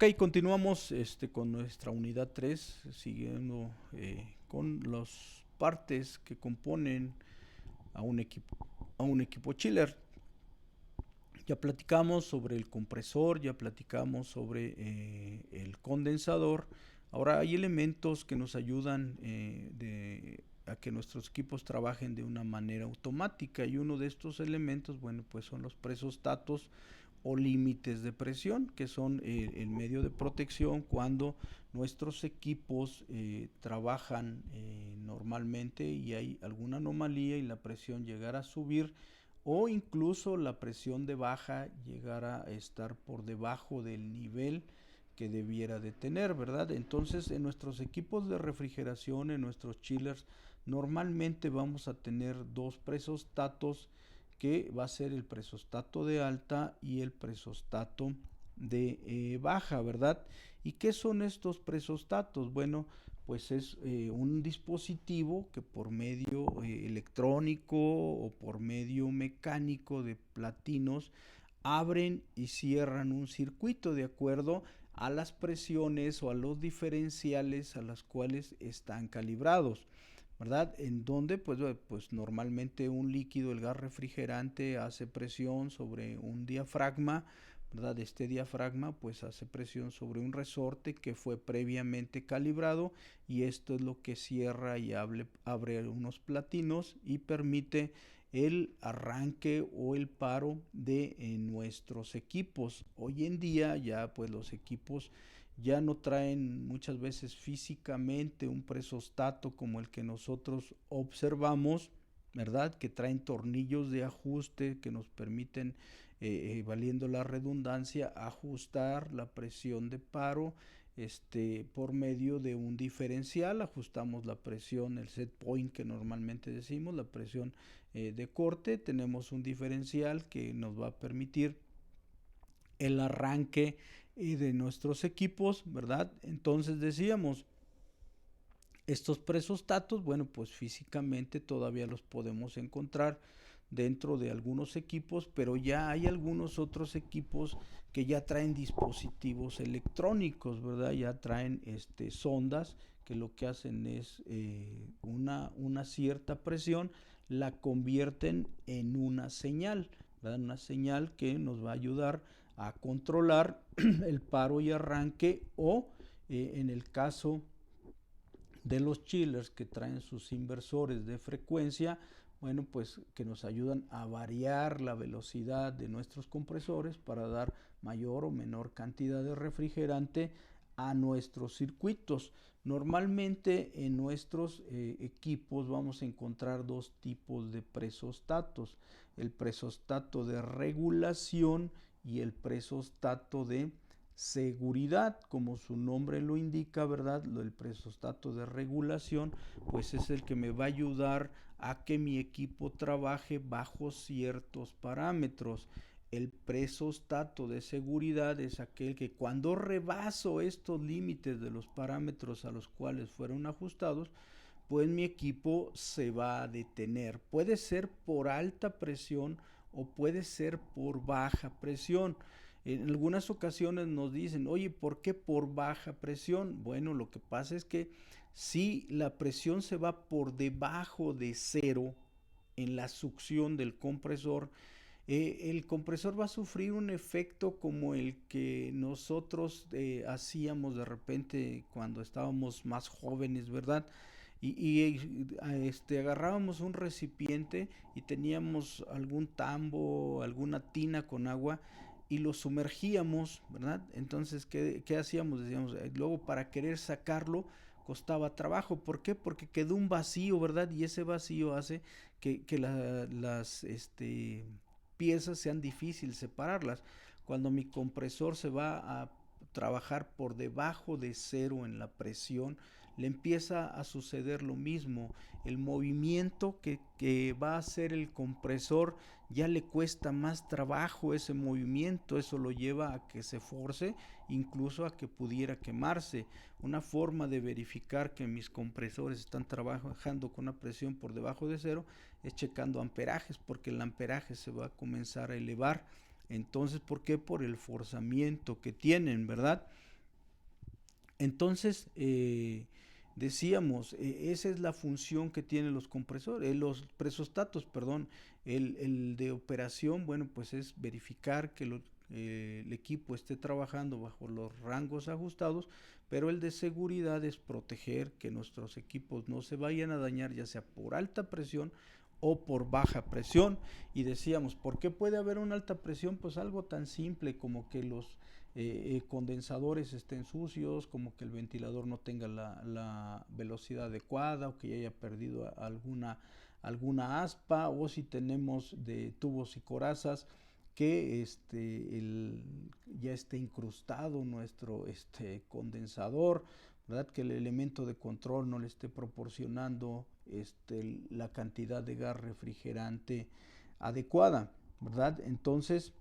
Ok, continuamos con nuestra unidad 3, siguiendo con las partes que componen a un equipo chiller. Ya platicamos sobre el compresor, ya platicamos sobre el condensador. Ahora hay elementos que nos ayudan a que nuestros equipos trabajen de una manera automática, y uno de estos elementos, bueno, pues son los presostatos o límites de presión, que son el medio de protección cuando nuestros equipos trabajan normalmente y hay alguna anomalía y la presión llegara a subir, o incluso la presión de baja llegara a estar por debajo del nivel que debiera de tener, ¿verdad? Entonces, en nuestros equipos de refrigeración, en nuestros chillers, normalmente vamos a tener dos presostatos, que va a ser el presostato de alta y el presostato de baja, ¿verdad? ¿Y qué son estos presostatos? Bueno, pues es un dispositivo que por medio electrónico o por medio mecánico de platinos abren y cierran un circuito de acuerdo a las presiones o a los diferenciales a las cuales están calibrados, ¿verdad? En donde pues normalmente un líquido, el gas refrigerante, hace presión sobre un diafragma, ¿verdad? Este diafragma pues hace presión sobre un resorte que fue previamente calibrado, y esto es lo que cierra y abre unos platinos y permite el arranque o el paro de nuestros equipos. Hoy en día ya pues los equipos ya no traen muchas veces físicamente un presostato como el que nosotros observamos, ¿verdad? Que traen tornillos de ajuste que nos permiten, valiendo la redundancia, ajustar la presión de paro por medio de un diferencial. Ajustamos la presión, el set point que normalmente decimos, la presión de corte. Tenemos un diferencial que nos va a permitir el arranque de nuestros equipos, ¿verdad? Entonces decíamos, estos presostatos, bueno, pues físicamente todavía los podemos encontrar dentro de algunos equipos, pero ya hay algunos otros equipos que ya traen dispositivos electrónicos, ¿verdad? Ya traen sondas que lo que hacen es una cierta presión, la convierten en una señal, ¿verdad? Una señal que nos va a ayudar a controlar el paro y arranque, o en el caso de los chillers que traen sus inversores de frecuencia, bueno, pues que nos ayudan a variar la velocidad de nuestros compresores para dar mayor o menor cantidad de refrigerante a nuestros circuitos. Normalmente en nuestros equipos vamos a encontrar dos tipos de presostatos: el presostato de regulación y el presostato de seguridad. Como su nombre lo indica, ¿verdad? El presostato de regulación pues es el que me va a ayudar a que mi equipo trabaje bajo ciertos parámetros. El presostato de seguridad es aquel que, cuando rebaso estos límites de los parámetros a los cuales fueron ajustados, pues mi equipo se va a detener. Puede ser por alta presión o puede ser por baja presión. En algunas ocasiones nos dicen, oye, ¿por qué por baja presión? Bueno, lo que pasa es que si la presión se va por debajo de cero en la succión del compresor, el compresor va a sufrir un efecto como el que nosotros hacíamos de repente cuando estábamos más jóvenes, ¿verdad? Agarrábamos un recipiente y teníamos algún tambo, alguna tina con agua, y lo sumergíamos, ¿verdad? Entonces, ¿qué hacíamos? Decíamos, luego para querer sacarlo costaba trabajo. ¿Por qué? Porque quedó un vacío, ¿verdad? Y ese vacío hace que las piezas sean difíciles separarlas. Cuando mi compresor se va a trabajar por debajo de cero en la presión, le empieza a suceder lo mismo. El movimiento que va a hacer el compresor ya le cuesta más trabajo ese movimiento. Eso lo lleva a que se force, incluso a que pudiera quemarse. Una forma de verificar que mis compresores están trabajando con una presión por debajo de cero es checando amperajes, porque el amperaje se va a comenzar a elevar. Entonces, ¿por qué? Por el forzamiento que tienen, ¿verdad? Entonces, decíamos, esa es la función que tienen los compresores, los presostatos, perdón. El de operación, bueno, pues es verificar que el equipo esté trabajando bajo los rangos ajustados, pero el de seguridad es proteger que nuestros equipos no se vayan a dañar, ya sea por alta presión o por baja presión. Y decíamos, ¿por qué puede haber una alta presión? Pues algo tan simple como que los condensadores estén sucios, como que el ventilador no tenga la velocidad adecuada, o que ya haya perdido alguna aspa, o si tenemos de tubos y corazas que ya esté incrustado nuestro condensador, ¿verdad? Que el elemento de control no le esté proporcionando la cantidad de gas refrigerante adecuada, ¿verdad? Entonces,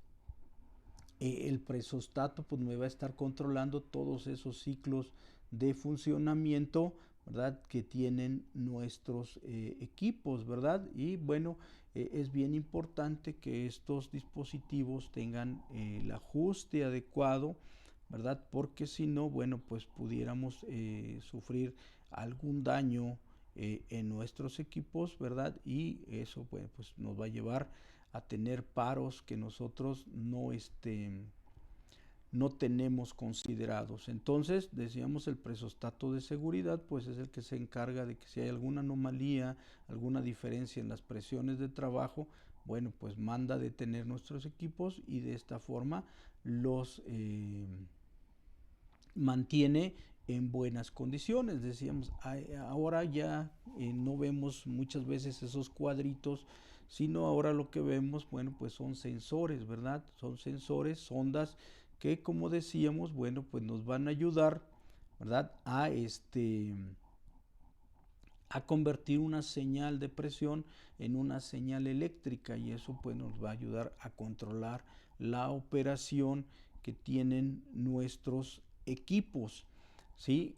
el presostato pues me va a estar controlando todos esos ciclos de funcionamiento, ¿verdad? Que tienen nuestros equipos, ¿verdad? Y bueno, es bien importante que estos dispositivos tengan el ajuste adecuado, ¿verdad? Porque si no, bueno, pues pudiéramos sufrir algún daño en nuestros equipos, ¿verdad? Y eso, bueno, pues nos va a llevar a tener paros que nosotros no tenemos considerados. Entonces, decíamos, el presostato de seguridad, pues es el que se encarga de que si hay alguna anomalía, alguna diferencia en las presiones de trabajo, bueno, pues manda a detener nuestros equipos y de esta forma los mantiene en buenas condiciones. Decíamos, ahora ya no vemos muchas veces esos cuadritos, sino ahora lo que vemos, bueno, pues son sensores, ¿verdad? Son sensores, sondas que, como decíamos, bueno, pues nos van a ayudar, ¿verdad? A convertir una señal de presión en una señal eléctrica, y eso pues nos va a ayudar a controlar la operación que tienen nuestros equipos. ¿Sí?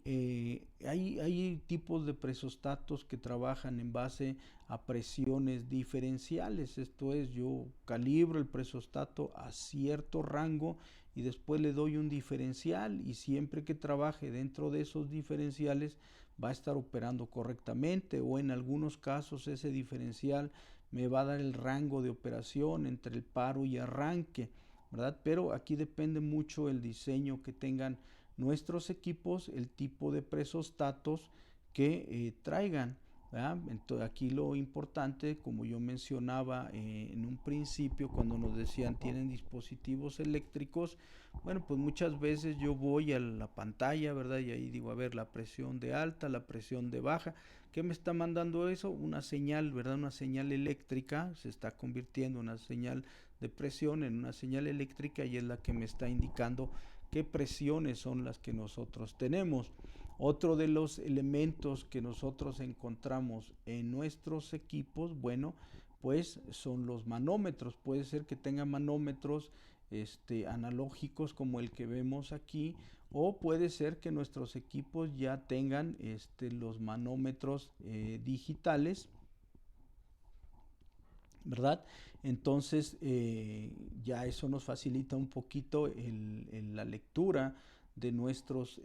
Hay tipos de presostatos que trabajan en base a presiones diferenciales. Esto es, yo calibro el presostato a cierto rango y después le doy un diferencial, y siempre que trabaje dentro de esos diferenciales va a estar operando correctamente, o en algunos casos ese diferencial me va a dar el rango de operación entre el paro y arranque, ¿verdad? Pero aquí depende mucho el diseño que tengan nuestros equipos, el tipo de presostatos que traigan, ¿verdad? Entonces, aquí lo importante, como yo mencionaba en un principio, cuando nos decían tienen dispositivos eléctricos, bueno, pues muchas veces yo voy a la pantalla, ¿verdad? Y ahí digo, a ver, la presión de alta, la presión de baja. ¿Qué me está mandando eso? Una señal, ¿verdad? Una señal eléctrica, se está convirtiendo una señal de presión en una señal eléctrica, y es la que me está indicando qué presiones son las que nosotros tenemos. Otro de los elementos que nosotros encontramos en nuestros equipos, bueno, pues son los manómetros. Puede ser que tenga manómetros analógicos como el que vemos aquí, o puede ser que nuestros equipos ya tengan los manómetros digitales, ¿verdad? Entonces ya eso nos facilita un poquito la lectura de nuestras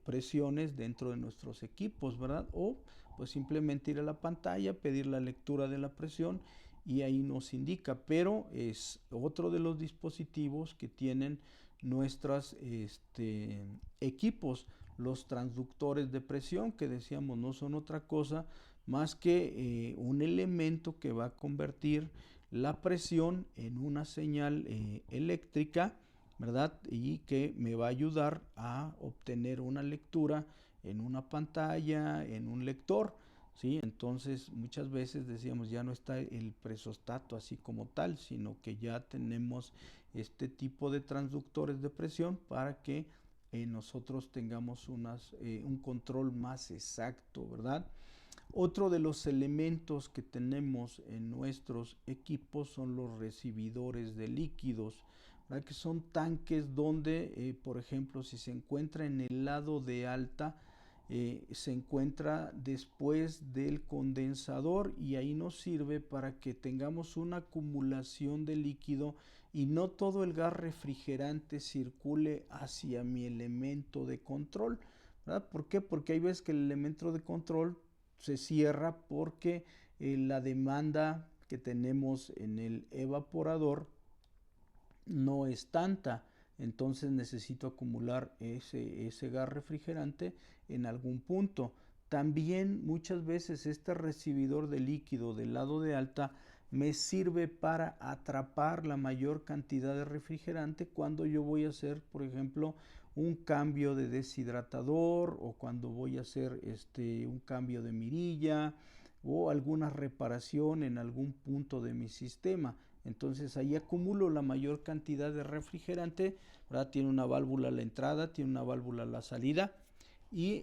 presiones dentro de nuestros equipos, ¿verdad? O pues simplemente ir a la pantalla, pedir la lectura de la presión, y ahí nos indica. Pero es otro de los dispositivos que tienen nuestros equipos. Los transductores de presión, que decíamos no son otra cosa más que un elemento que va a convertir la presión en una señal eléctrica, ¿verdad? Y que me va a ayudar a obtener una lectura en una pantalla, en un lector, ¿sí? Entonces muchas veces decíamos, ya no está el presostato así como tal, sino que ya tenemos este tipo de transductores de presión para que nosotros tengamos un control más exacto, ¿verdad? Otro de los elementos que tenemos en nuestros equipos son los recibidores de líquidos, ¿verdad? Que son tanques donde, por ejemplo, si se encuentra en el lado de alta, se encuentra después del condensador, y ahí nos sirve para que tengamos una acumulación de líquido y no todo el gas refrigerante circule hacia mi elemento de control, ¿verdad? ¿Por qué? Porque hay veces que el elemento de control se cierra porque la demanda que tenemos en el evaporador no es tanta, entonces necesito acumular ese gas refrigerante en algún punto. También muchas veces este recibidor de líquido del lado de alta me sirve para atrapar la mayor cantidad de refrigerante cuando yo voy a hacer, por ejemplo, un cambio de deshidratador, o cuando voy a hacer un cambio de mirilla o alguna reparación en algún punto de mi sistema. Entonces ahí acumulo la mayor cantidad de refrigerante, ¿verdad? Tiene una válvula a la entrada, tiene una válvula a la salida, y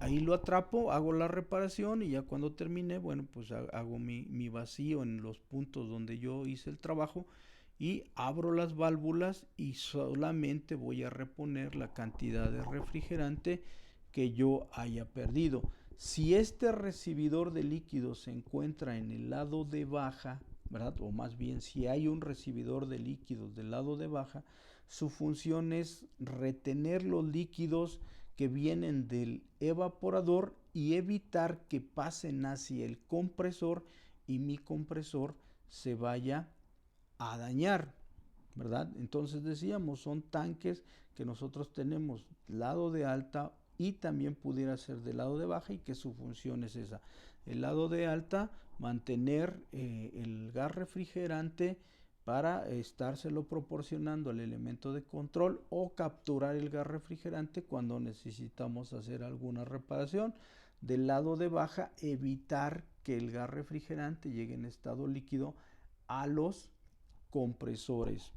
ahí lo atrapo, hago la reparación, y ya cuando termine, bueno, pues hago mi vacío en los puntos donde yo hice el trabajo, y abro las válvulas y solamente voy a reponer la cantidad de refrigerante que yo haya perdido. Si este recibidor de líquidos se encuentra en el lado de baja, ¿verdad? O más bien, si hay un recibidor de líquidos del lado de baja, su función es retener los líquidos que vienen del evaporador y evitar que pasen hacia el compresor y mi compresor se vaya a dañar, ¿verdad? Entonces decíamos, son tanques que nosotros tenemos lado de alta y también pudiera ser del lado de baja, y que su función es esa. El lado de alta, mantener el gas refrigerante para estárselo proporcionando al elemento de control, o capturar el gas refrigerante cuando necesitamos hacer alguna reparación. Del lado de baja, evitar que el gas refrigerante llegue en estado líquido a los compresores.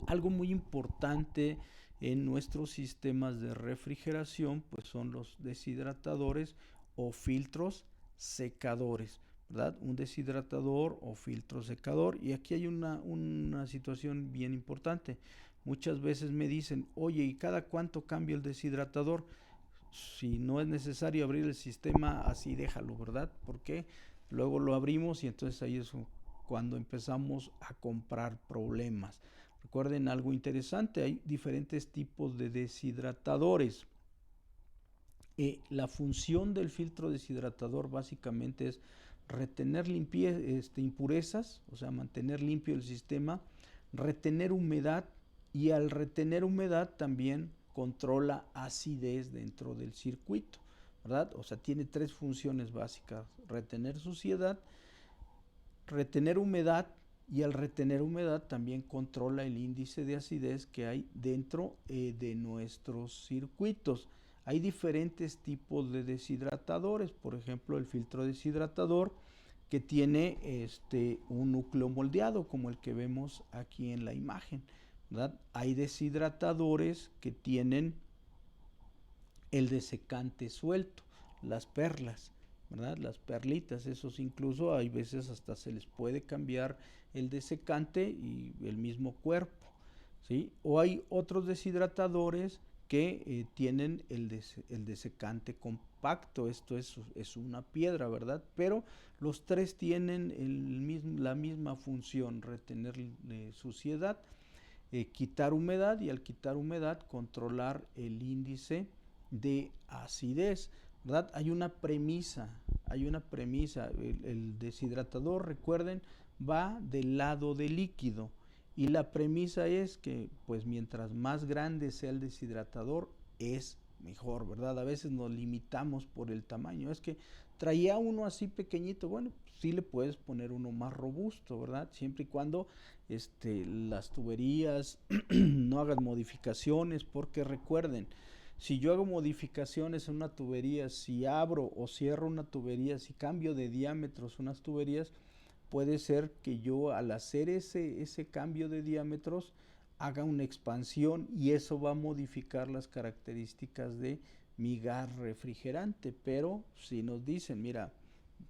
Algo muy importante en nuestros sistemas de refrigeración pues son los deshidratadores o filtros secadores, ¿verdad? Un deshidratador o filtro secador. Y aquí hay una situación bien importante. Muchas veces me dicen, oye, ¿y cada cuánto cambio el deshidratador? Si no es necesario abrir el sistema, así déjalo, ¿verdad? Porque luego lo abrimos y entonces ahí es cuando empezamos a comprar problemas. Recuerden algo interesante, hay diferentes tipos de deshidratadores. La función del filtro deshidratador básicamente es retener impurezas, o sea, mantener limpio el sistema, retener humedad, y al retener humedad también controla acidez dentro del circuito, ¿verdad? O sea, tiene tres funciones básicas: retener suciedad, retener humedad, y al retener humedad también controla el índice de acidez que hay dentro de nuestros circuitos. Hay diferentes tipos de deshidratadores, por ejemplo el filtro deshidratador que tiene un núcleo moldeado como el que vemos aquí en la imagen, ¿verdad? Hay deshidratadores que tienen el desecante suelto, las perlas, ¿verdad? Las perlitas, esos incluso hay veces hasta se les puede cambiar el desecante y el mismo cuerpo, ¿sí? O hay otros deshidratadores que tienen el desecante compacto, esto es una piedra, ¿verdad? Pero los tres tienen la misma función: retener suciedad, quitar humedad, y al quitar humedad controlar el índice de acidez, ¿verdad? Hay una premisa, el deshidratador, recuerden, va del lado del líquido, y la premisa es que pues mientras más grande sea el deshidratador es mejor, ¿verdad? A veces nos limitamos por el tamaño, es que traía uno así pequeñito, bueno, sí le puedes poner uno más robusto, ¿verdad? Siempre y cuando las tuberías no hagas modificaciones, porque recuerden, si yo hago modificaciones en una tubería, si abro o cierro una tubería, si cambio de diámetros unas tuberías, puede ser que yo al hacer ese cambio de diámetros haga una expansión, y eso va a modificar las características de mi gas refrigerante. Pero si nos dicen, mira,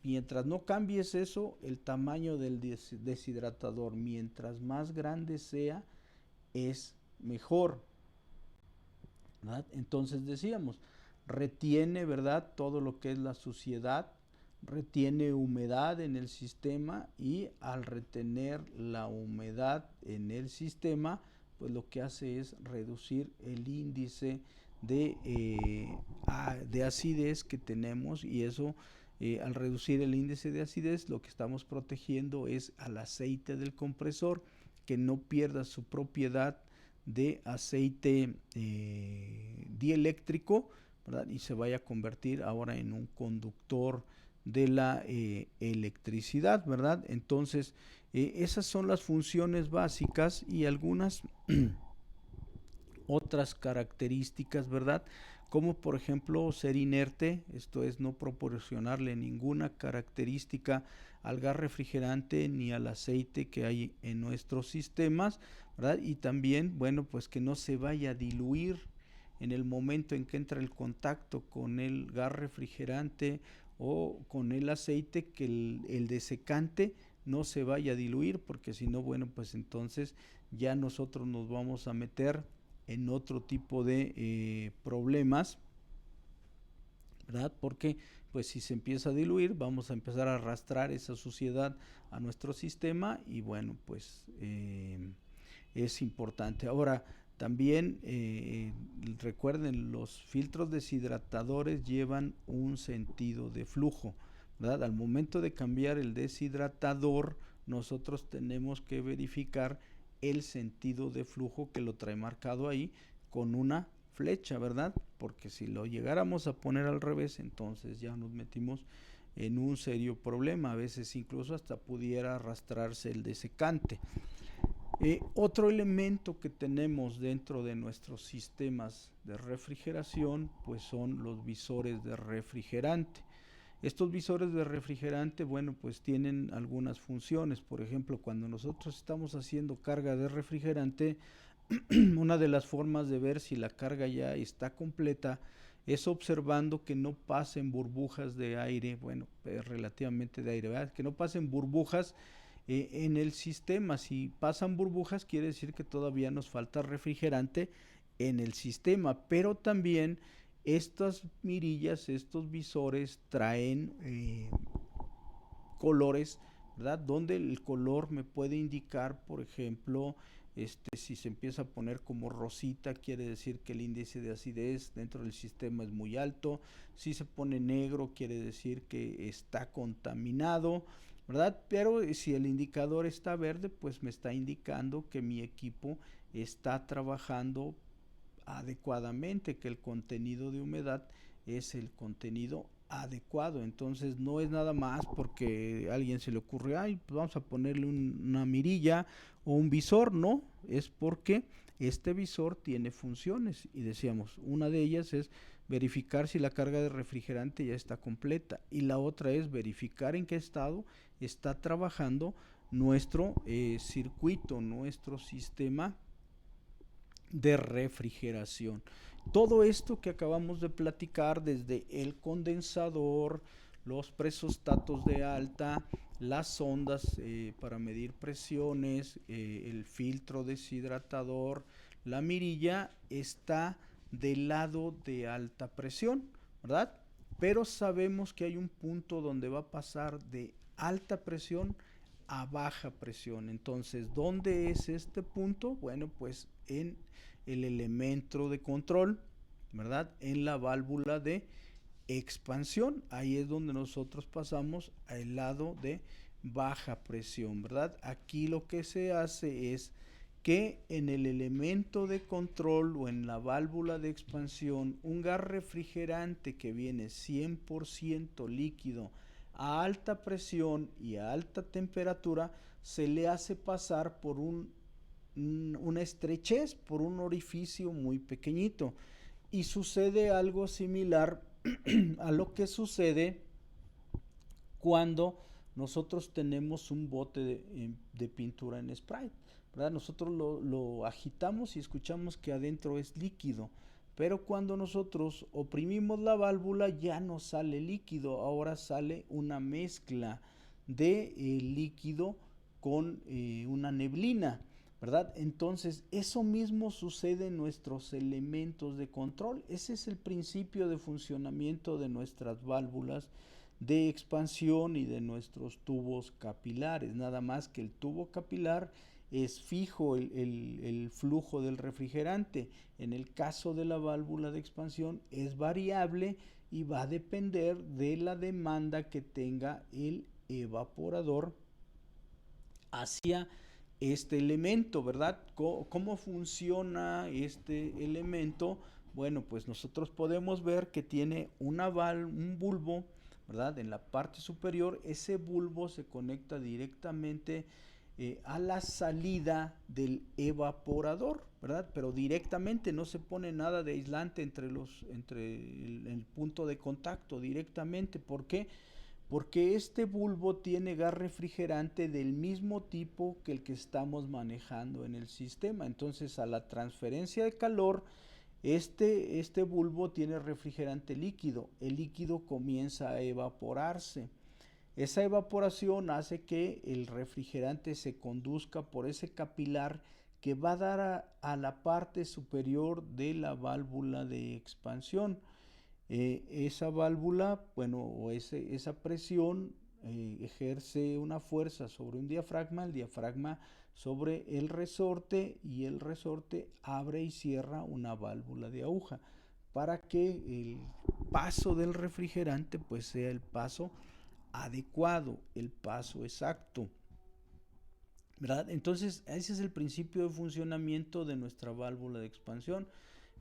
mientras no cambies eso, el tamaño del deshidratador, mientras más grande sea, es mejor, ¿verdad? Entonces decíamos, retiene, ¿verdad?, todo lo que es la suciedad, retiene humedad en el sistema, y al retener la humedad en el sistema, pues lo que hace es reducir el índice de acidez que tenemos, y eso, al reducir el índice de acidez, lo que estamos protegiendo es al aceite del compresor, que no pierda su propiedad de aceite dieléctrico, ¿verdad? Y se vaya a convertir ahora en un conductor de la electricidad, ¿verdad? Entonces, esas son las funciones básicas, y algunas otras características, ¿verdad? Como por ejemplo ser inerte, esto es no proporcionarle ninguna característica al gas refrigerante ni al aceite que hay en nuestros sistemas, ¿verdad? Y también, bueno, pues que no se vaya a diluir en el momento en que entra el contacto con el gas refrigerante o con el aceite, que el desecante no se vaya a diluir, porque si no, bueno, pues entonces ya nosotros nos vamos a meter en otro tipo de problemas, ¿verdad? Porque pues si se empieza a diluir, vamos a empezar a arrastrar esa suciedad a nuestro sistema, y bueno, pues es importante. Ahora, también recuerden, los filtros deshidratadores llevan un sentido de flujo, ¿verdad? Al momento de cambiar el deshidratador, nosotros tenemos que verificar el sentido de flujo, que lo trae marcado ahí con una flecha, ¿verdad? Porque si lo llegáramos a poner al revés, entonces ya nos metimos en un serio problema. A veces incluso hasta pudiera arrastrarse el desecante. Otro elemento que tenemos dentro de nuestros sistemas de refrigeración, pues son los visores de refrigerante. Estos visores de refrigerante, bueno, pues tienen algunas funciones. Por ejemplo, cuando nosotros estamos haciendo carga de refrigerante, una de las formas de ver si la carga ya está completa es observando que no pasen burbujas de aire, bueno, relativamente de aire, ¿verdad? Que no pasen burbujas en el sistema. Si pasan burbujas, quiere decir que todavía nos falta refrigerante en el sistema, pero también estas mirillas, estos visores traen colores, ¿verdad? Donde el color me puede indicar, por ejemplo, si se empieza a poner como rosita, quiere decir que el índice de acidez dentro del sistema es muy alto. Si se pone negro, quiere decir que está contaminado, ¿verdad? Pero si el indicador está verde, pues me está indicando que mi equipo está trabajando adecuadamente, que el contenido de humedad es el contenido adecuado. Entonces no es nada más porque a alguien se le ocurre, ay, pues vamos a ponerle una mirilla o un visor, no, es porque este visor tiene funciones, y decíamos, una de ellas es verificar si la carga de refrigerante ya está completa, y la otra es verificar en qué estado está trabajando nuestro circuito, nuestro sistema de refrigeración. Todo esto que acabamos de platicar, desde el condensador, los presostatos de alta, las sondas para medir presiones, el filtro deshidratador, la mirilla, está del lado de alta presión, ¿verdad? Pero sabemos que hay un punto donde va a pasar de alta presión a baja presión. Entonces, ¿dónde es este punto? Bueno, pues en el elemento de control, ¿verdad? En la válvula de expansión. Ahí es donde nosotros pasamos al lado de baja presión, ¿verdad? Aquí lo que se hace es que en el elemento de control o en la válvula de expansión, un gas refrigerante que viene 100% líquido a alta presión y a alta temperatura, se le hace pasar por una estrechez, por un orificio muy pequeñito. Y sucede algo similar a lo que sucede cuando nosotros tenemos un bote de pintura en spray, ¿verdad? Nosotros lo agitamos y escuchamos que adentro es líquido, pero cuando nosotros oprimimos la válvula ya no sale líquido, ahora sale una mezcla de líquido con una neblina, ¿verdad? Entonces, eso mismo sucede en nuestros elementos de control. Ese es el principio de funcionamiento de nuestras válvulas de expansión y de nuestros tubos capilares, nada más que el tubo capilar es fijo el flujo del refrigerante. En el caso de la válvula de expansión es variable y va a depender de la demanda que tenga el evaporador hacia este elemento, ¿verdad? ¿Cómo funciona este elemento? Bueno, pues nosotros podemos ver que tiene un bulbo, ¿verdad? En la parte superior, ese bulbo se conecta directamente a la salida del evaporador, ¿verdad? Pero directamente no se pone nada de aislante entre el punto de contacto, directamente. ¿Por qué? Porque este bulbo tiene gas refrigerante del mismo tipo que el que estamos manejando en el sistema. Entonces, a la transferencia de calor, este bulbo tiene refrigerante líquido. El líquido comienza a evaporarse. Esa evaporación hace que el refrigerante se conduzca por ese capilar que va a dar a la parte superior de la válvula de expansión. Esa válvula, bueno, o esa presión ejerce una fuerza sobre un diafragma, el diafragma sobre el resorte y el resorte abre y cierra una válvula de aguja para que el paso del refrigerante pues sea el paso adecuado, el paso exacto, ¿verdad? Entonces, ese es el principio de funcionamiento de nuestra válvula de expansión.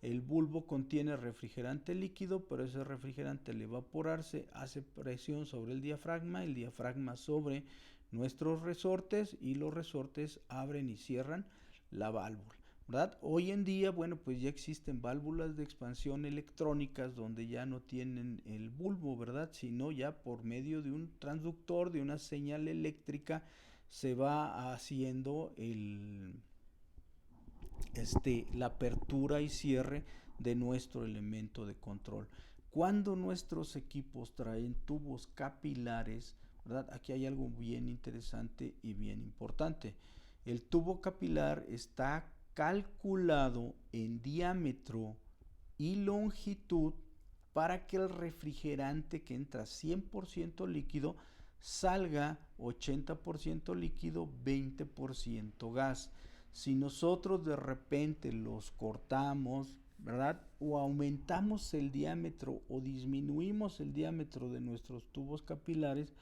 El bulbo contiene refrigerante líquido, pero ese refrigerante al evaporarse hace presión sobre el diafragma sobre nuestros resortes y los resortes abren y cierran la válvula, ¿verdad? Hoy en día, bueno, pues ya existen válvulas de expansión electrónicas donde ya no tienen el bulbo, ¿verdad? Sino ya por medio de un transductor, de una señal eléctrica, se va haciendo la apertura y cierre de nuestro elemento de control. Cuando nuestros equipos traen tubos capilares, ¿verdad? Aquí hay algo bien interesante y bien importante. El tubo capilar está calculado en diámetro y longitud para que el refrigerante que entra 100% líquido salga 80% líquido, 20% gas. Si nosotros de repente los cortamos, ¿verdad? O aumentamos el diámetro o disminuimos el diámetro de nuestros tubos capilares,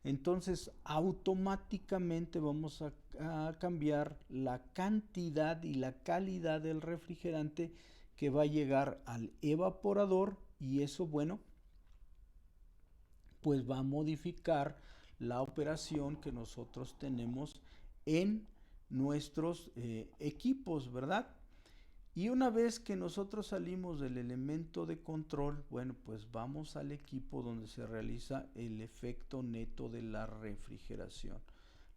entonces automáticamente vamos a cambiar la cantidad y la calidad del refrigerante que va a llegar al evaporador y eso, bueno, pues va a modificar la operación que nosotros tenemos en nuestros equipos, ¿verdad? Y una vez que nosotros salimos del elemento de control, bueno, pues vamos al equipo donde se realiza el efecto neto de la refrigeración.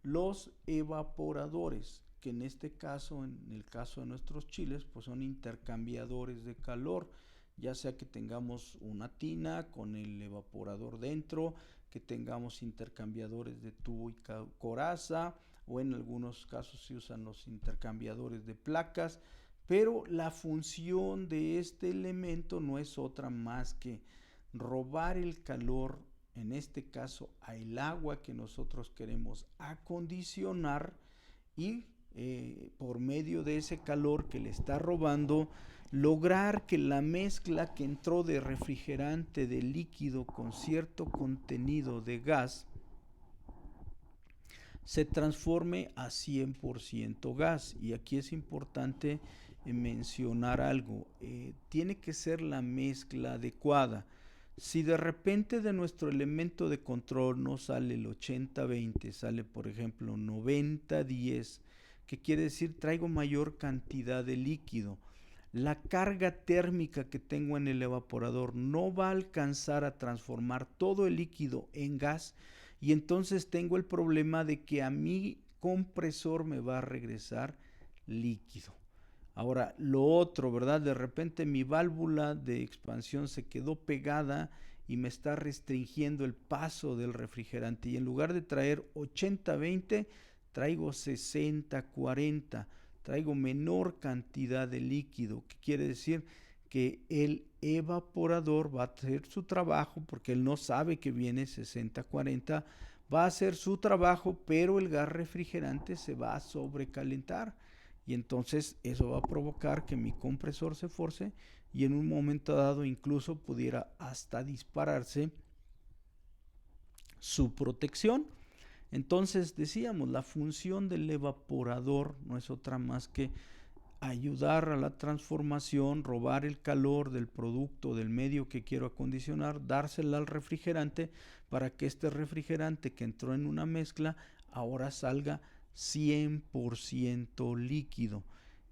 Los evaporadores, que en este caso, en el caso de nuestros chiles, pues son intercambiadores de calor, ya sea que tengamos una tina con el evaporador dentro, que tengamos intercambiadores de tubo y coraza, o en algunos casos se usan los intercambiadores de placas, pero la función de este elemento no es otra más que robar el calor, en este caso al agua que nosotros queremos acondicionar y por medio de ese calor que le está robando, lograr que la mezcla que entró de refrigerante de líquido con cierto contenido de gas se transforme a 100% gas. Y aquí es importante mencionar algo, tiene que ser la mezcla adecuada. Si de repente de nuestro elemento de control no sale el 80-20, sale por ejemplo 90-10, que quiere decir traigo mayor cantidad de líquido, la carga térmica que tengo en el evaporador no va a alcanzar a transformar todo el líquido en gas y entonces tengo el problema de que a mi compresor me va a regresar líquido. Ahora, lo otro, ¿verdad? De repente mi válvula de expansión se quedó pegada y me está restringiendo el paso del refrigerante. Y en lugar de traer 80-20, traigo 60-40. Traigo menor cantidad de líquido. ¿Qué quiere decir? que el evaporador va a hacer su trabajo, porque él no sabe que viene 60-40, va a hacer su trabajo, pero el gas refrigerante se va a sobrecalentar. Y entonces eso va a provocar que mi compresor se force y en un momento dado incluso pudiera hasta dispararse su protección. Entonces decíamos, la función del evaporador no es otra más que ayudar a la transformación, robar el calor del producto, del medio que quiero acondicionar, dársela al refrigerante para que este refrigerante que entró en una mezcla ahora salga 100% líquido.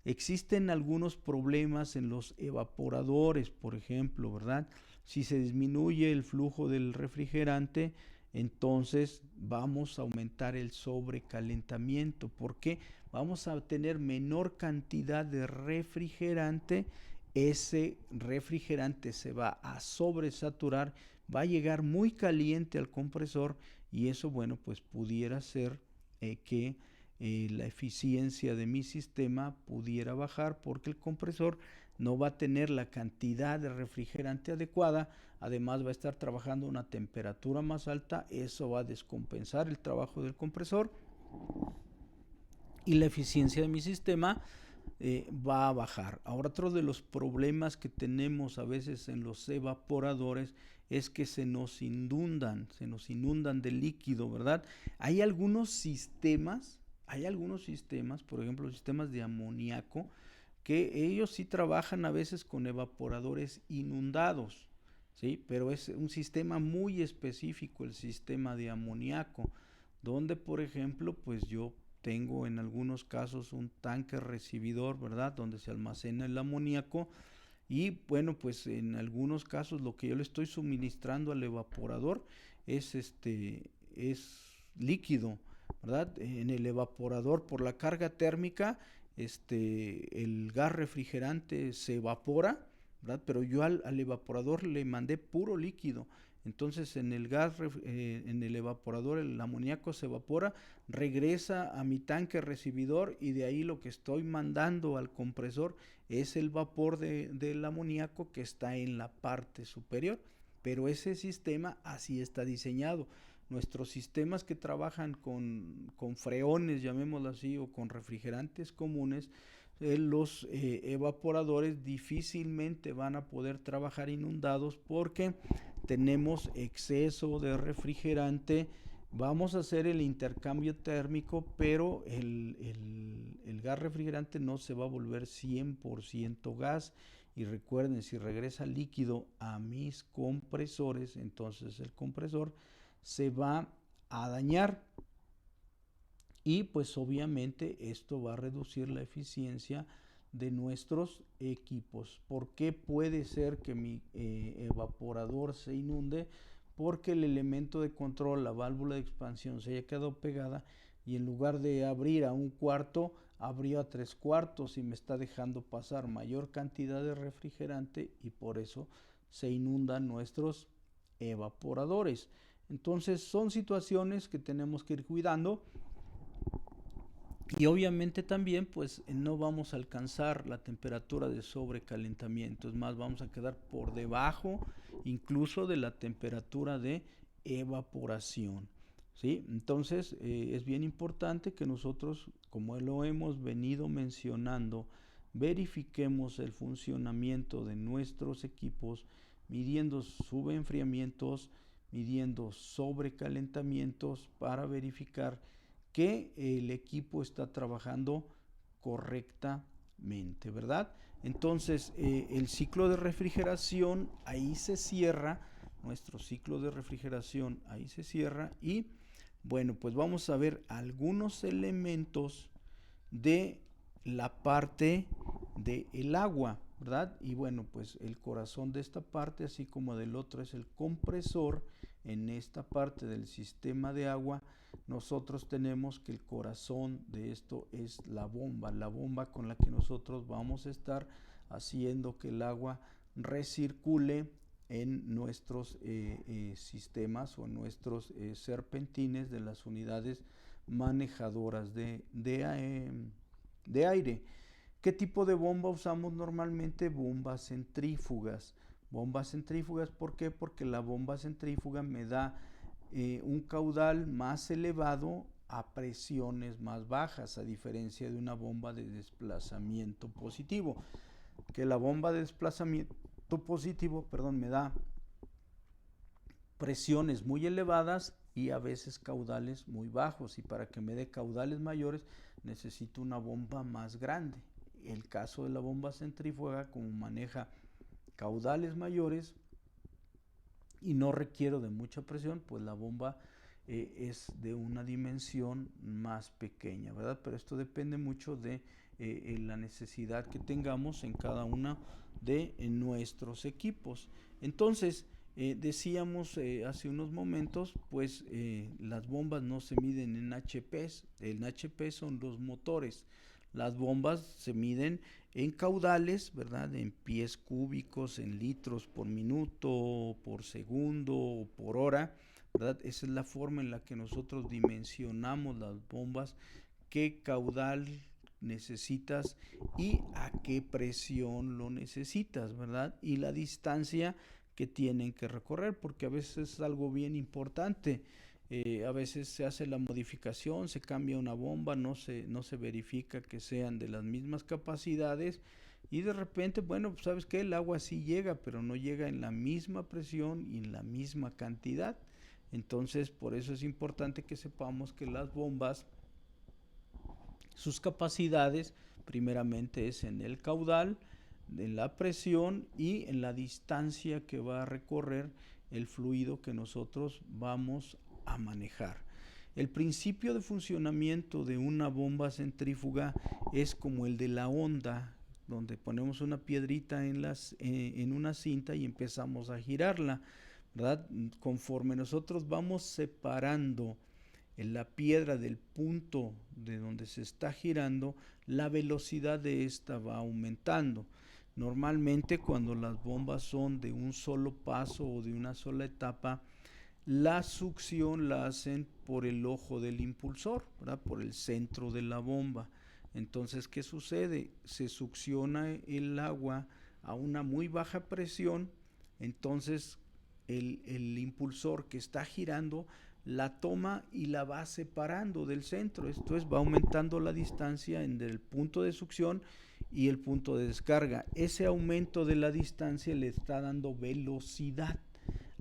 Existen algunos problemas en los evaporadores, por ejemplo, ¿verdad? Si se disminuye el flujo del refrigerante, entonces vamos a aumentar el sobrecalentamiento. ¿Por qué? Vamos a tener menor cantidad de refrigerante, ese refrigerante se va a sobresaturar, va a llegar muy caliente al compresor y eso, bueno, pues pudiera ser que la eficiencia de mi sistema pudiera bajar porque el compresor no va a tener la cantidad de refrigerante adecuada, además va a estar trabajando a una temperatura más alta, eso va a descompensar el trabajo del compresor y la eficiencia de mi sistema va a bajar. Ahora, otro de los problemas que tenemos a veces en los evaporadores es que se nos inundan de líquido, ¿verdad? Hay algunos sistemas, por ejemplo, sistemas de amoníaco, que ellos sí trabajan a veces con evaporadores inundados, ¿sí? Pero es un sistema muy específico, el sistema de amoníaco, donde, por ejemplo, pues yo tengo en algunos casos un tanque recibidor, ¿verdad? Donde se almacena el amoníaco y bueno, pues en algunos casos lo que yo le estoy suministrando al evaporador es líquido, ¿verdad? En el evaporador por la carga térmica, el gas refrigerante se evapora, ¿verdad? Pero yo al evaporador le mandé puro líquido. Entonces en en el evaporador el amoníaco se evapora, regresa a mi tanque recibidor y de ahí lo que estoy mandando al compresor es el vapor del amoníaco que está en la parte superior. Pero ese sistema así está diseñado. Nuestros sistemas que trabajan con freones, llamémoslo así, o con refrigerantes comunes, los evaporadores difícilmente van a poder trabajar inundados porque tenemos exceso de refrigerante. Vamos a hacer el intercambio térmico, pero el gas refrigerante no se va a volver 100% gas. Y recuerden, si regresa líquido a mis compresores, entonces el compresor se va a dañar. Y pues obviamente esto va a reducir la eficiencia de nuestros equipos. ¿Por qué puede ser que mi evaporador se inunde? Porque el elemento de control, la válvula de expansión, se haya quedado pegada y en lugar de abrir a un cuarto, abrió a 3/4 y me está dejando pasar mayor cantidad de refrigerante y por eso se inundan nuestros evaporadores. Entonces son situaciones que tenemos que ir cuidando. Y obviamente también pues no vamos a alcanzar la temperatura de sobrecalentamiento, es más, vamos a quedar por debajo incluso de la temperatura de evaporación, ¿sí? Entonces es bien importante que nosotros, como lo hemos venido mencionando, verifiquemos el funcionamiento de nuestros equipos, midiendo subenfriamientos, midiendo sobrecalentamientos para verificar que el equipo está trabajando correctamente, ¿verdad? Entonces, el ciclo de refrigeración ahí se cierra, nuestro ciclo de refrigeración ahí se cierra y bueno, pues vamos a ver algunos elementos de la parte del agua, ¿verdad? Y bueno, pues el corazón de esta parte, así como del otro, es el compresor. En esta parte del sistema de agua, nosotros tenemos que el corazón de esto es la bomba con la que nosotros vamos a estar haciendo que el agua recircule en nuestros sistemas o en nuestros serpentines de las unidades manejadoras de aire. ¿Qué tipo de bomba usamos normalmente? Bombas centrífugas. Bombas centrífugas, ¿por qué? Porque la bomba centrífuga me da un caudal más elevado a presiones más bajas, a diferencia de una bomba de desplazamiento positivo, que la bomba de desplazamiento positivo, perdón, me da presiones muy elevadas y a veces caudales muy bajos, y para que me dé caudales mayores necesito una bomba más grande. El caso de la bomba centrífuga, como maneja caudales mayores y no requiero de mucha presión, pues la bomba es de una dimensión más pequeña, ¿verdad? Pero esto depende mucho de la necesidad que tengamos en cada uno de nuestros equipos. Entonces, decíamos hace unos momentos, pues las bombas no se miden en HPs, el HP son los motores. Las bombas se miden en caudales, ¿verdad? En pies cúbicos, en litros por minuto, por segundo o por hora, ¿verdad? Esa es la forma en la que nosotros dimensionamos las bombas, qué caudal necesitas y a qué presión lo necesitas, ¿verdad? Y la distancia que tienen que recorrer, porque a veces es algo bien importante. A veces se hace la modificación, se cambia una bomba, no se verifica que sean de las mismas capacidades y de repente, bueno, pues sabes que el agua sí llega, pero no llega en la misma presión y en la misma cantidad. Entonces, por eso es importante que sepamos que las bombas, sus capacidades, primeramente es en el caudal, en la presión y en la distancia que va a recorrer el fluido que nosotros vamos a manejar. El principio de funcionamiento de una bomba centrífuga es como el de la onda, donde ponemos una piedrita en una cinta y empezamos a girarla, ¿verdad? Conforme nosotros vamos separando en la piedra del punto de donde se está girando, la velocidad de esta va aumentando. Normalmente cuando las bombas son de un solo paso o de una sola etapa, la succión la hacen por el ojo del impulsor, ¿verdad? Por el centro de la bomba. Entonces, ¿qué sucede? Se succiona el agua a una muy baja presión, entonces el impulsor que está girando la toma y la va separando del centro. Esto es, va aumentando la distancia entre el punto de succión y el punto de descarga. Ese aumento de la distancia le está dando velocidad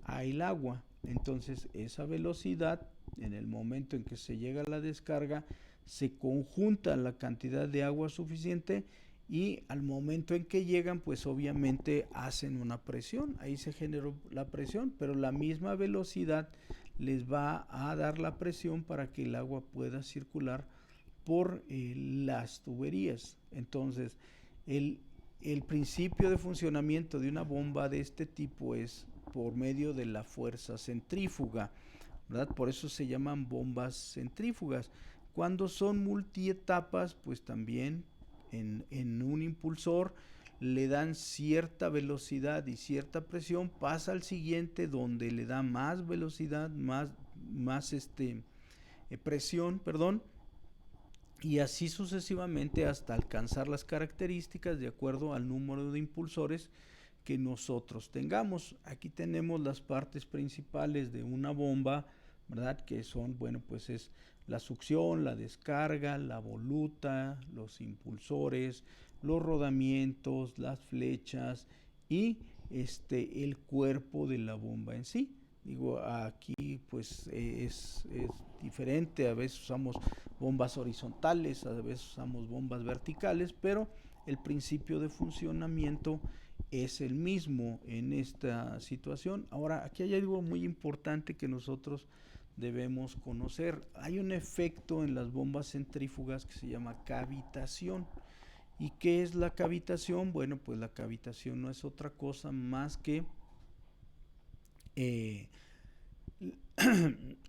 al agua. Entonces, esa velocidad, en el momento en que se llega a la descarga, se conjunta la cantidad de agua suficiente y al momento en que llegan, pues obviamente hacen una presión. Ahí se generó la presión, pero la misma velocidad les va a dar la presión para que el agua pueda circular por las tuberías. Entonces, el principio de funcionamiento de una bomba de este tipo es por medio de la fuerza centrífuga, ¿verdad? Por eso se llaman bombas centrífugas. Cuando son multietapas, pues también en un impulsor le dan cierta velocidad y cierta presión, pasa al siguiente donde le da más velocidad, más presión, perdón, y así sucesivamente hasta alcanzar las características de acuerdo al número de impulsores que nosotros tengamos. Aquí tenemos las partes principales de una bomba, ¿verdad? Que son, bueno, pues es la succión, la descarga, la voluta, los impulsores, los rodamientos, las flechas y el cuerpo de la bomba en sí. Digo, aquí pues es diferente, a veces usamos bombas horizontales, a veces usamos bombas verticales, pero el principio de funcionamiento es el mismo en esta situación. Ahora, aquí hay algo muy importante que nosotros debemos conocer. Hay un efecto en las bombas centrífugas que se llama cavitación. ¿Y qué es la cavitación? Bueno, pues la cavitación no es otra cosa más que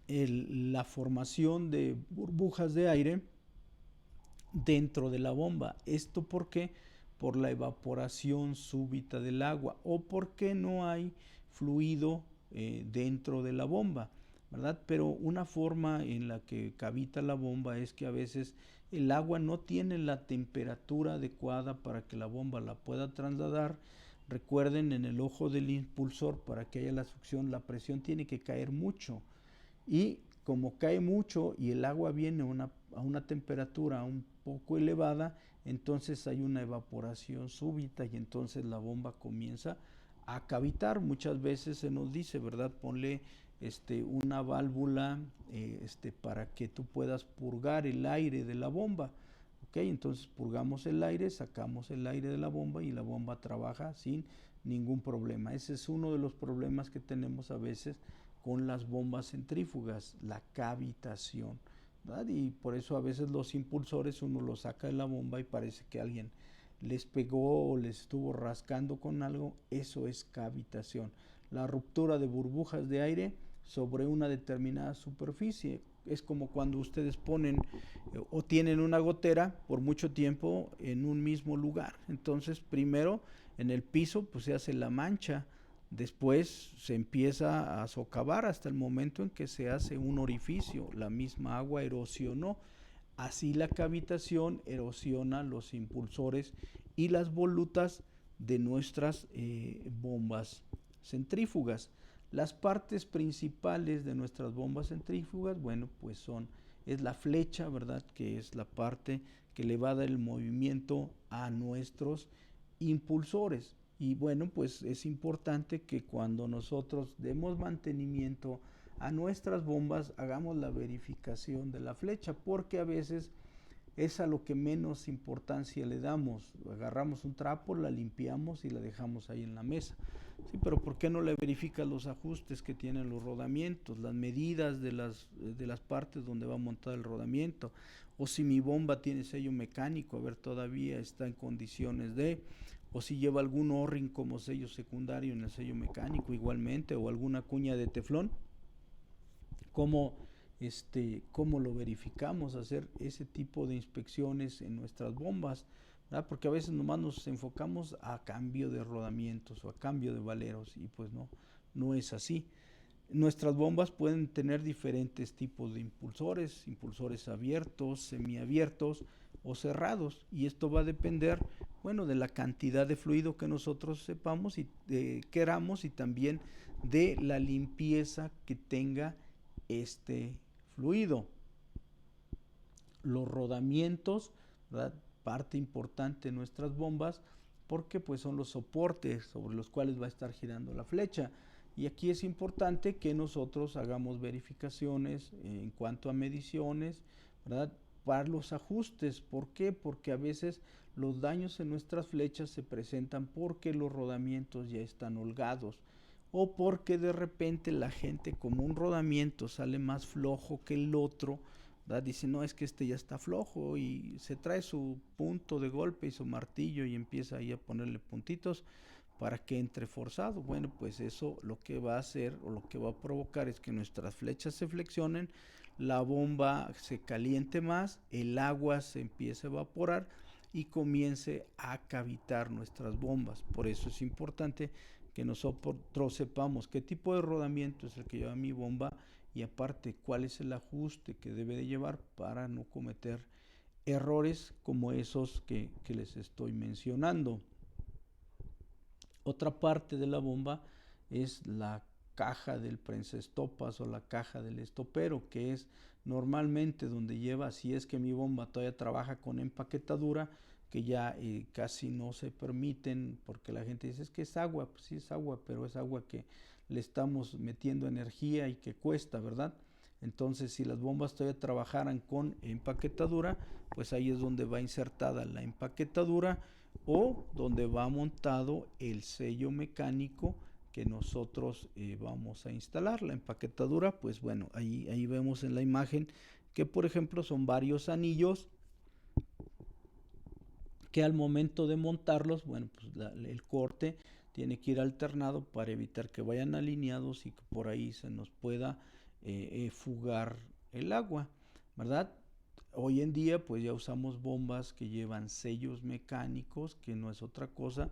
la formación de burbujas de aire dentro de la bomba. ¿Esto por qué? Por la evaporación súbita del agua o porque no hay fluido dentro de la bomba, ¿verdad? Pero una forma en la que cavita la bomba es que a veces el agua no tiene la temperatura adecuada para que la bomba la pueda trasladar. Recuerden, en el ojo del impulsor, para que haya la succión, la presión tiene que caer mucho. Y como cae mucho y el agua viene a una temperatura un poco elevada, entonces hay una evaporación súbita y entonces la bomba comienza a cavitar. Muchas veces se nos dice, ¿verdad? Ponle una válvula para que tú puedas purgar el aire de la bomba. ¿Ok? Entonces purgamos el aire, sacamos el aire de la bomba y la bomba trabaja sin ningún problema. Ese es uno de los problemas que tenemos a veces con las bombas centrífugas, la cavitación, ¿verdad? Y por eso a veces los impulsores uno los saca de la bomba y parece que alguien les pegó o les estuvo rascando con algo. Eso es cavitación, la ruptura de burbujas de aire sobre una determinada superficie. Es como cuando ustedes ponen o tienen una gotera por mucho tiempo en un mismo lugar. Entonces primero en el piso pues se hace la mancha, después se empieza a socavar hasta el momento en que se hace un orificio. La misma agua erosionó. Así la cavitación erosiona los impulsores y las volutas de nuestras bombas centrífugas. Las partes principales de nuestras bombas centrífugas, bueno, pues es la flecha, ¿verdad? Que es la parte que le va a dar el movimiento a nuestros impulsores. Y bueno, pues es importante que cuando nosotros demos mantenimiento a nuestras bombas, hagamos la verificación de la flecha, porque a veces es a lo que menos importancia le damos. Agarramos un trapo, la limpiamos y la dejamos ahí en la mesa. Sí, pero ¿por qué no le verificas los ajustes que tienen los rodamientos, las medidas de las partes donde va montado el rodamiento? O si mi bomba tiene sello mecánico, a ver, todavía está en condiciones o si lleva algún O-ring como sello secundario en el sello mecánico igualmente, o alguna cuña de teflón. ¿Cómo lo verificamos? Hacer ese tipo de inspecciones en nuestras bombas, ¿verdad? Porque a veces nomás nos enfocamos a cambio de rodamientos o a cambio de valeros y pues no es así. Nuestras bombas pueden tener diferentes tipos de impulsores, impulsores abiertos, semiabiertos o cerrados, y esto va a depender, bueno, de la cantidad de fluido que nosotros sepamos y queramos, y también de la limpieza que tenga este fluido. Los rodamientos, ¿verdad? Parte importante de nuestras bombas, porque pues son los soportes sobre los cuales va a estar girando la flecha. Y aquí es importante que nosotros hagamos verificaciones en cuanto a mediciones, ¿verdad? Para los ajustes. ¿Por qué? Porque a veces los daños en nuestras flechas se presentan porque los rodamientos ya están holgados, o porque de repente la gente, como un rodamiento sale más flojo que el otro, ¿verdad? Dice, no, es que este ya está flojo, y se trae su punto de golpe y su martillo y empieza ahí a ponerle puntitos para que entre forzado. Bueno, pues eso lo que va a hacer o lo que va a provocar es que nuestras flechas se flexionen, la bomba se caliente más, el agua se empiece a evaporar y comience a cavitar nuestras bombas. Por eso es importante que nosotros sepamos qué tipo de rodamiento es el que lleva mi bomba, y aparte cuál es el ajuste que debe de llevar para no cometer errores como esos que les estoy mencionando. Otra parte de la bomba es la caja del prensaestopas o la caja del estopero, que es normalmente donde lleva, si es que mi bomba todavía trabaja con empaquetadura, que ya casi no se permiten, porque la gente dice, es que es agua. Pues sí es agua, pero es agua que le estamos metiendo energía y que cuesta, ¿verdad? Entonces, si las bombas todavía trabajaran con empaquetadura, pues ahí es donde va insertada la empaquetadura, o donde va montado el sello mecánico que nosotros vamos a instalar. La empaquetadura, pues bueno, ahí vemos en la imagen que, por ejemplo, son varios anillos que al momento de montarlos, bueno, pues el corte tiene que ir alternado para evitar que vayan alineados y que por ahí se nos pueda fugar el agua, ¿verdad? Hoy en día pues ya usamos bombas que llevan sellos mecánicos, que no es otra cosa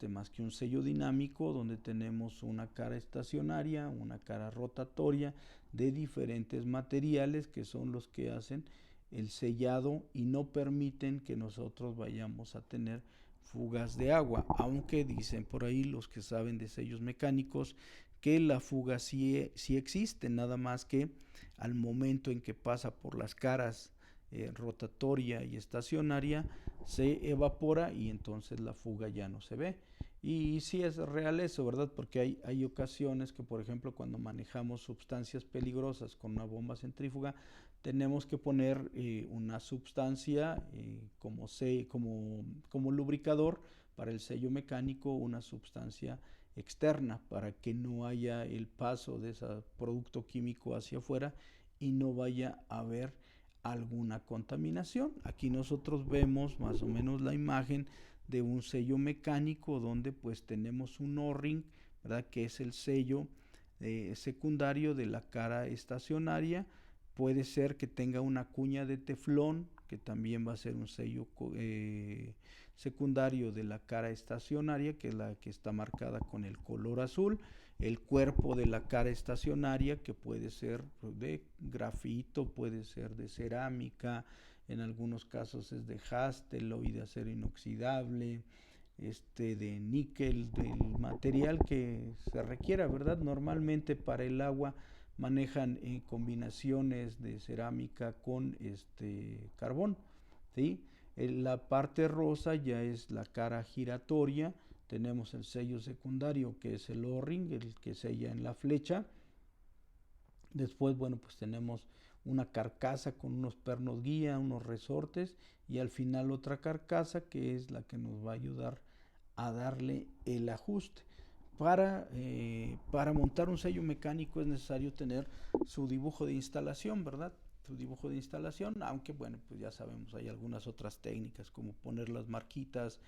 más que un sello dinámico, donde tenemos una cara estacionaria, una cara rotatoria de diferentes materiales que son los que hacen el sellado y no permiten que nosotros vayamos a tener fugas de agua, aunque dicen por ahí los que saben de sellos mecánicos que la fuga sí existe, nada más que al momento en que pasa por las caras rotatoria y estacionaria se evapora y entonces la fuga ya no se ve. Y sí es real eso, ¿verdad? Porque hay ocasiones que, por ejemplo, cuando manejamos sustancias peligrosas con una bomba centrífuga, tenemos que poner una sustancia como lubricador para el sello mecánico, una sustancia externa para que no haya el paso de ese producto químico hacia afuera y no vaya a haber alguna contaminación. Aquí nosotros vemos más o menos la imagen de un sello mecánico donde pues tenemos un O-ring, ¿verdad? Que es el sello secundario de la cara estacionaria. Puede ser que tenga una cuña de teflón, que también va a ser un sello secundario de la cara estacionaria, que es la que está marcada con el color azul. El cuerpo de la cara estacionaria, que puede ser de grafito, puede ser de cerámica, en algunos casos es de jastel o de acero inoxidable, de níquel, del material que se requiera, ¿verdad? Normalmente para el agua manejan combinaciones de cerámica con carbón, ¿sí? La parte rosa ya es la cara giratoria, tenemos el sello secundario que es el O-ring, el que sella en la flecha. Después, bueno, pues tenemos una carcasa con unos pernos guía, unos resortes y al final otra carcasa que es la que nos va a ayudar a darle el ajuste. Para montar un sello mecánico es necesario tener su dibujo de instalación, ¿verdad? Su dibujo de instalación, aunque bueno, pues ya sabemos, hay algunas otras técnicas como poner las marquitas,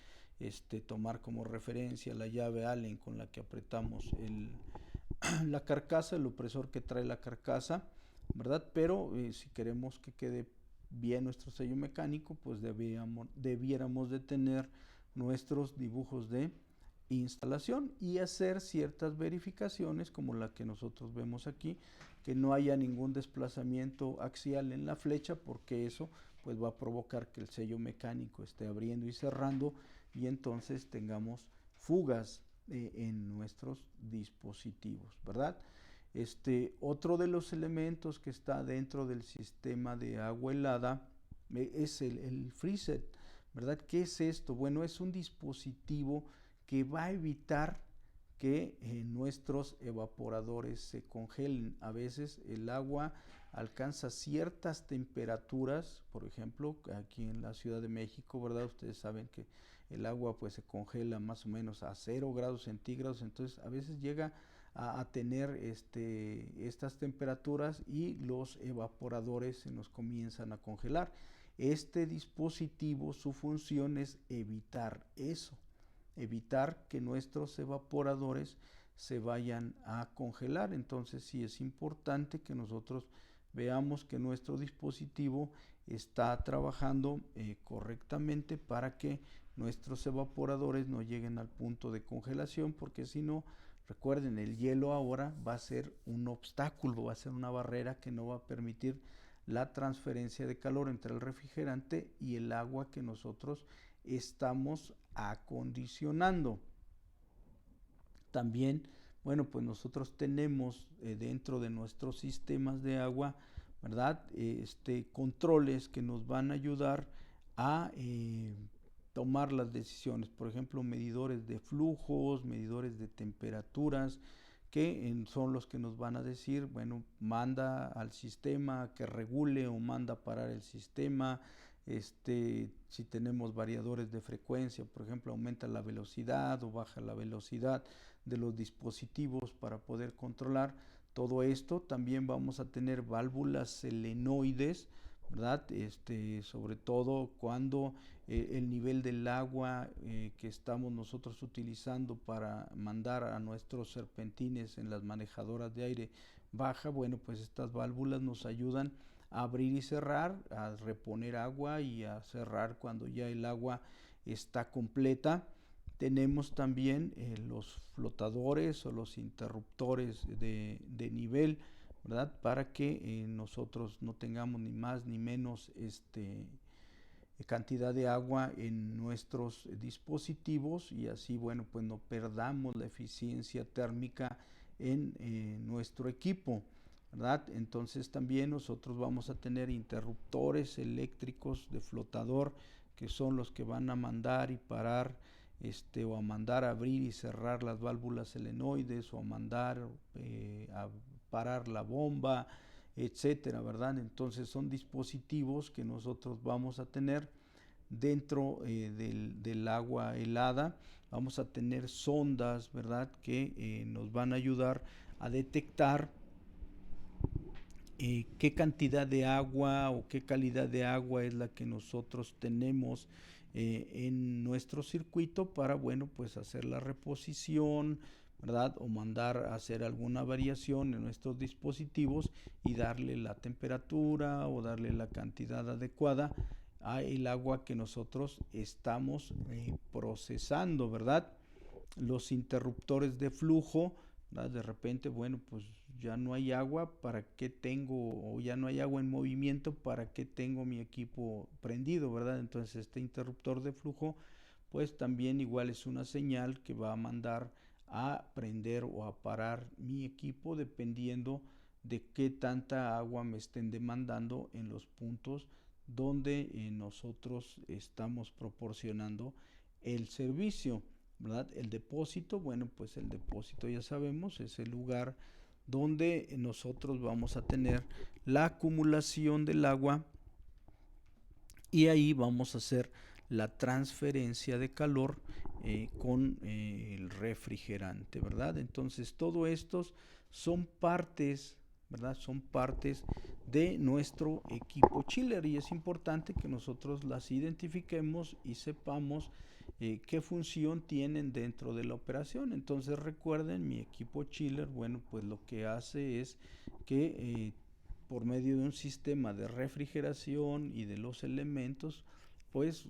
tomar como referencia la llave Allen con la que apretamos la carcasa, el opresor que trae la carcasa, ¿verdad? Pero si queremos que quede bien nuestro sello mecánico, pues debiéramos de tener nuestros dibujos de instalación y hacer ciertas verificaciones como la que nosotros vemos aquí, que no haya ningún desplazamiento axial en la flecha, porque eso pues va a provocar que el sello mecánico esté abriendo y cerrando y entonces tengamos fugas en nuestros dispositivos, ¿verdad? Otro de los elementos que está dentro del sistema de agua helada es el freezer, ¿verdad? ¿Qué es esto? Bueno, es un dispositivo que va a evitar que nuestros evaporadores se congelen. A veces el agua alcanza ciertas temperaturas, por ejemplo, aquí en la Ciudad de México, ¿verdad? Ustedes saben que el agua pues se congela más o menos a 0 grados centígrados, entonces a veces llega a tener estas temperaturas y los evaporadores se nos comienzan a congelar. Este dispositivo, su función es evitar eso, evitar que nuestros evaporadores se vayan a congelar. Entonces sí es importante que nosotros veamos que nuestro dispositivo está trabajando correctamente para que nuestros evaporadores no lleguen al punto de congelación, porque si no, recuerden, el hielo ahora va a ser un obstáculo, va a ser una barrera que no va a permitir la transferencia de calor entre el refrigerante y el agua que nosotros estamos acondicionando. También, bueno, pues nosotros tenemos dentro de nuestros sistemas de agua, ¿verdad? Controles que nos van a ayudar a tomar las decisiones. Por ejemplo, medidores de flujos, medidores de temperaturas, que son los que nos van a decir, bueno, manda al sistema que regule o manda parar el sistema. Si tenemos variadores de frecuencia, por ejemplo, aumenta la velocidad o baja la velocidad de los dispositivos para poder controlar todo esto. También vamos a tener válvulas selenoides, ¿verdad? Sobre todo cuando el nivel del agua que estamos nosotros utilizando para mandar a nuestros serpentines en las manejadoras de aire baja, bueno, pues estas válvulas nos ayudan a abrir y cerrar, a reponer agua y a cerrar cuando ya el agua está completa. Tenemos también los flotadores o los interruptores de nivel, ¿verdad? Para que nosotros no tengamos ni más ni menos cantidad de agua en nuestros dispositivos y así, bueno, pues no perdamos la eficiencia térmica en nuestro equipo, ¿verdad? Entonces también nosotros vamos a tener interruptores eléctricos de flotador que son los que van a mandar y parar o a mandar abrir y cerrar las válvulas selenoides o a mandar a parar la bomba, etcétera, ¿verdad? Entonces son dispositivos que nosotros vamos a tener dentro del agua helada. Vamos a tener sondas, ¿verdad? Que nos van a ayudar a detectar qué cantidad de agua o qué calidad de agua es la que nosotros tenemos en nuestro circuito para, bueno, pues hacer la reposición, ¿verdad? O mandar a hacer alguna variación en nuestros dispositivos y darle la temperatura o darle la cantidad adecuada a el agua que nosotros estamos procesando, ¿verdad? Los interruptores de flujo, ¿verdad? De repente, bueno, pues ya no hay agua, ¿para qué tengo? O ya no hay agua en movimiento, ¿para qué tengo mi equipo prendido, ¿verdad? Entonces este interruptor de flujo, pues también igual es una señal que va a mandar a prender o a parar mi equipo dependiendo de qué tanta agua me estén demandando en los puntos donde nosotros estamos proporcionando el servicio, ¿verdad? El depósito, bueno, pues el depósito ya sabemos, es el lugar donde nosotros vamos a tener la acumulación del agua y ahí vamos a hacer la transferencia de calor con el refrigerante, ¿verdad? Entonces, todo estos son partes, ¿verdad? Son partes de nuestro equipo chiller y es importante que nosotros las identifiquemos y sepamos qué función tienen dentro de la operación. Entonces, recuerden, mi equipo chiller, bueno, pues lo que hace es que por medio de un sistema de refrigeración y de los elementos, pues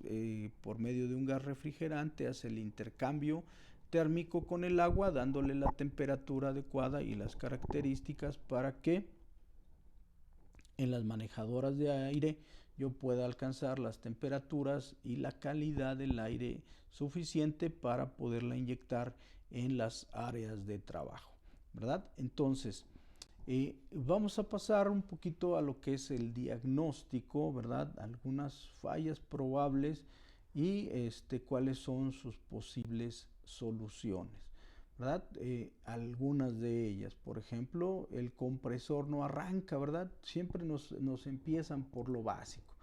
por medio de un gas refrigerante hace el intercambio térmico con el agua, dándole la temperatura adecuada y las características para que en las manejadoras de aire yo pueda alcanzar las temperaturas y la calidad del aire suficiente para poderla inyectar en las áreas de trabajo, ¿verdad? Entonces, vamos a pasar un poquito a lo que es el diagnóstico, ¿verdad? Algunas fallas probables y cuáles son sus posibles soluciones, ¿verdad? Algunas de ellas, por ejemplo, el compresor no arranca, ¿verdad? Siempre nos empiezan por lo básico.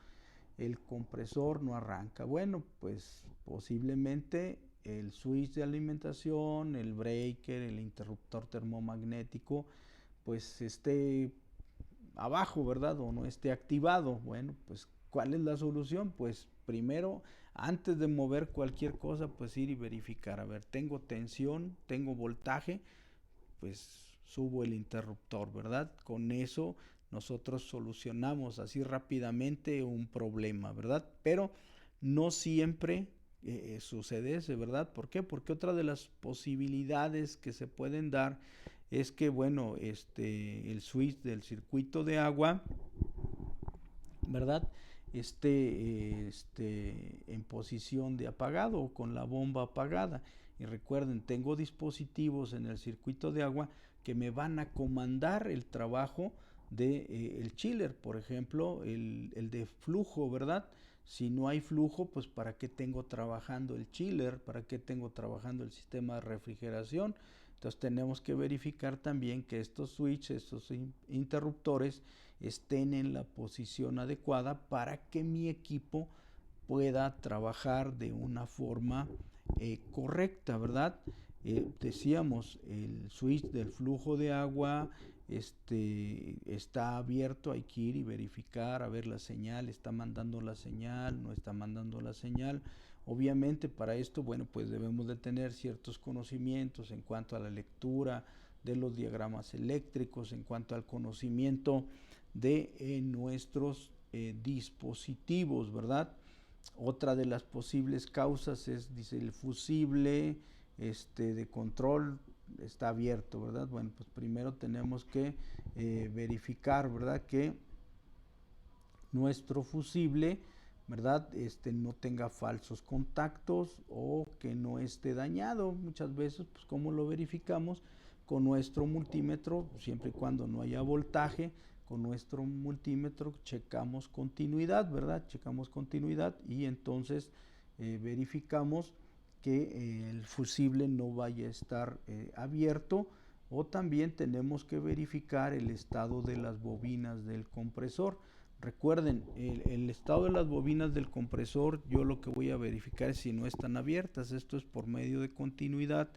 El compresor no arranca. Bueno, pues posiblemente el switch de alimentación, el breaker, el interruptor termomagnético, pues esté abajo, ¿verdad? O no esté activado. Bueno, pues ¿cuál es la solución? Pues primero, antes de mover cualquier cosa, pues ir y verificar. A ver, tengo tensión, tengo voltaje, pues subo el interruptor, ¿verdad? Con eso nosotros solucionamos así rápidamente un problema, ¿verdad? Pero no siempre sucede eso, ¿verdad? ¿Por qué? Porque otra de las posibilidades que se pueden dar es que, bueno, el switch del circuito de agua, ¿verdad? En posición de apagado o con la bomba apagada. Y recuerden, tengo dispositivos en el circuito de agua que me van a comandar el trabajo de el chiller, por ejemplo, el de flujo, ¿verdad? Si no hay flujo, pues ¿para qué tengo trabajando el chiller? ¿Para qué tengo trabajando el sistema de refrigeración? Entonces tenemos que verificar también que estos switches, estos interruptores, estén en la posición adecuada para que mi equipo pueda trabajar de una forma correcta, ¿verdad? Decíamos, el switch del flujo de agua está abierto, hay que ir y verificar, a ver la señal, está mandando la señal, no está mandando la señal. Obviamente para esto, bueno, pues debemos de tener ciertos conocimientos en cuanto a la lectura de los diagramas eléctricos, en cuanto al conocimiento de nuestros dispositivos, ¿verdad? Otra de las posibles causas es, dice, el fusible de control está abierto, ¿verdad? Bueno, pues primero tenemos que verificar, ¿verdad? Que nuestro fusible, ¿verdad? No tenga falsos contactos o que no esté dañado. Muchas veces, pues, ¿cómo lo verificamos? Con nuestro multímetro, siempre y cuando no haya voltaje, con nuestro multímetro checamos continuidad, ¿verdad? Checamos continuidad y entonces verificamos que el fusible no vaya a estar abierto, o también tenemos que verificar el estado de las bobinas del compresor. Recuerden, el estado de las bobinas del compresor, yo lo que voy a verificar es si no están abiertas. Esto es por medio de continuidad,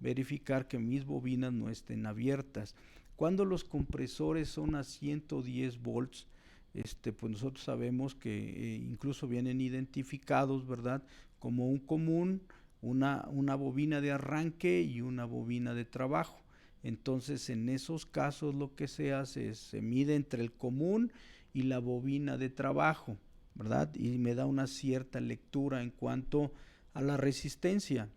verificar que mis bobinas no estén abiertas. Cuando los compresores son a 110 volts, pues nosotros sabemos que incluso vienen identificados, ¿verdad? Como un común, una bobina de arranque y una bobina de trabajo. Entonces, en esos casos lo que se hace es, se mide entre el común y la bobina de trabajo, ¿verdad? Y me da una cierta lectura en cuanto a la resistencia.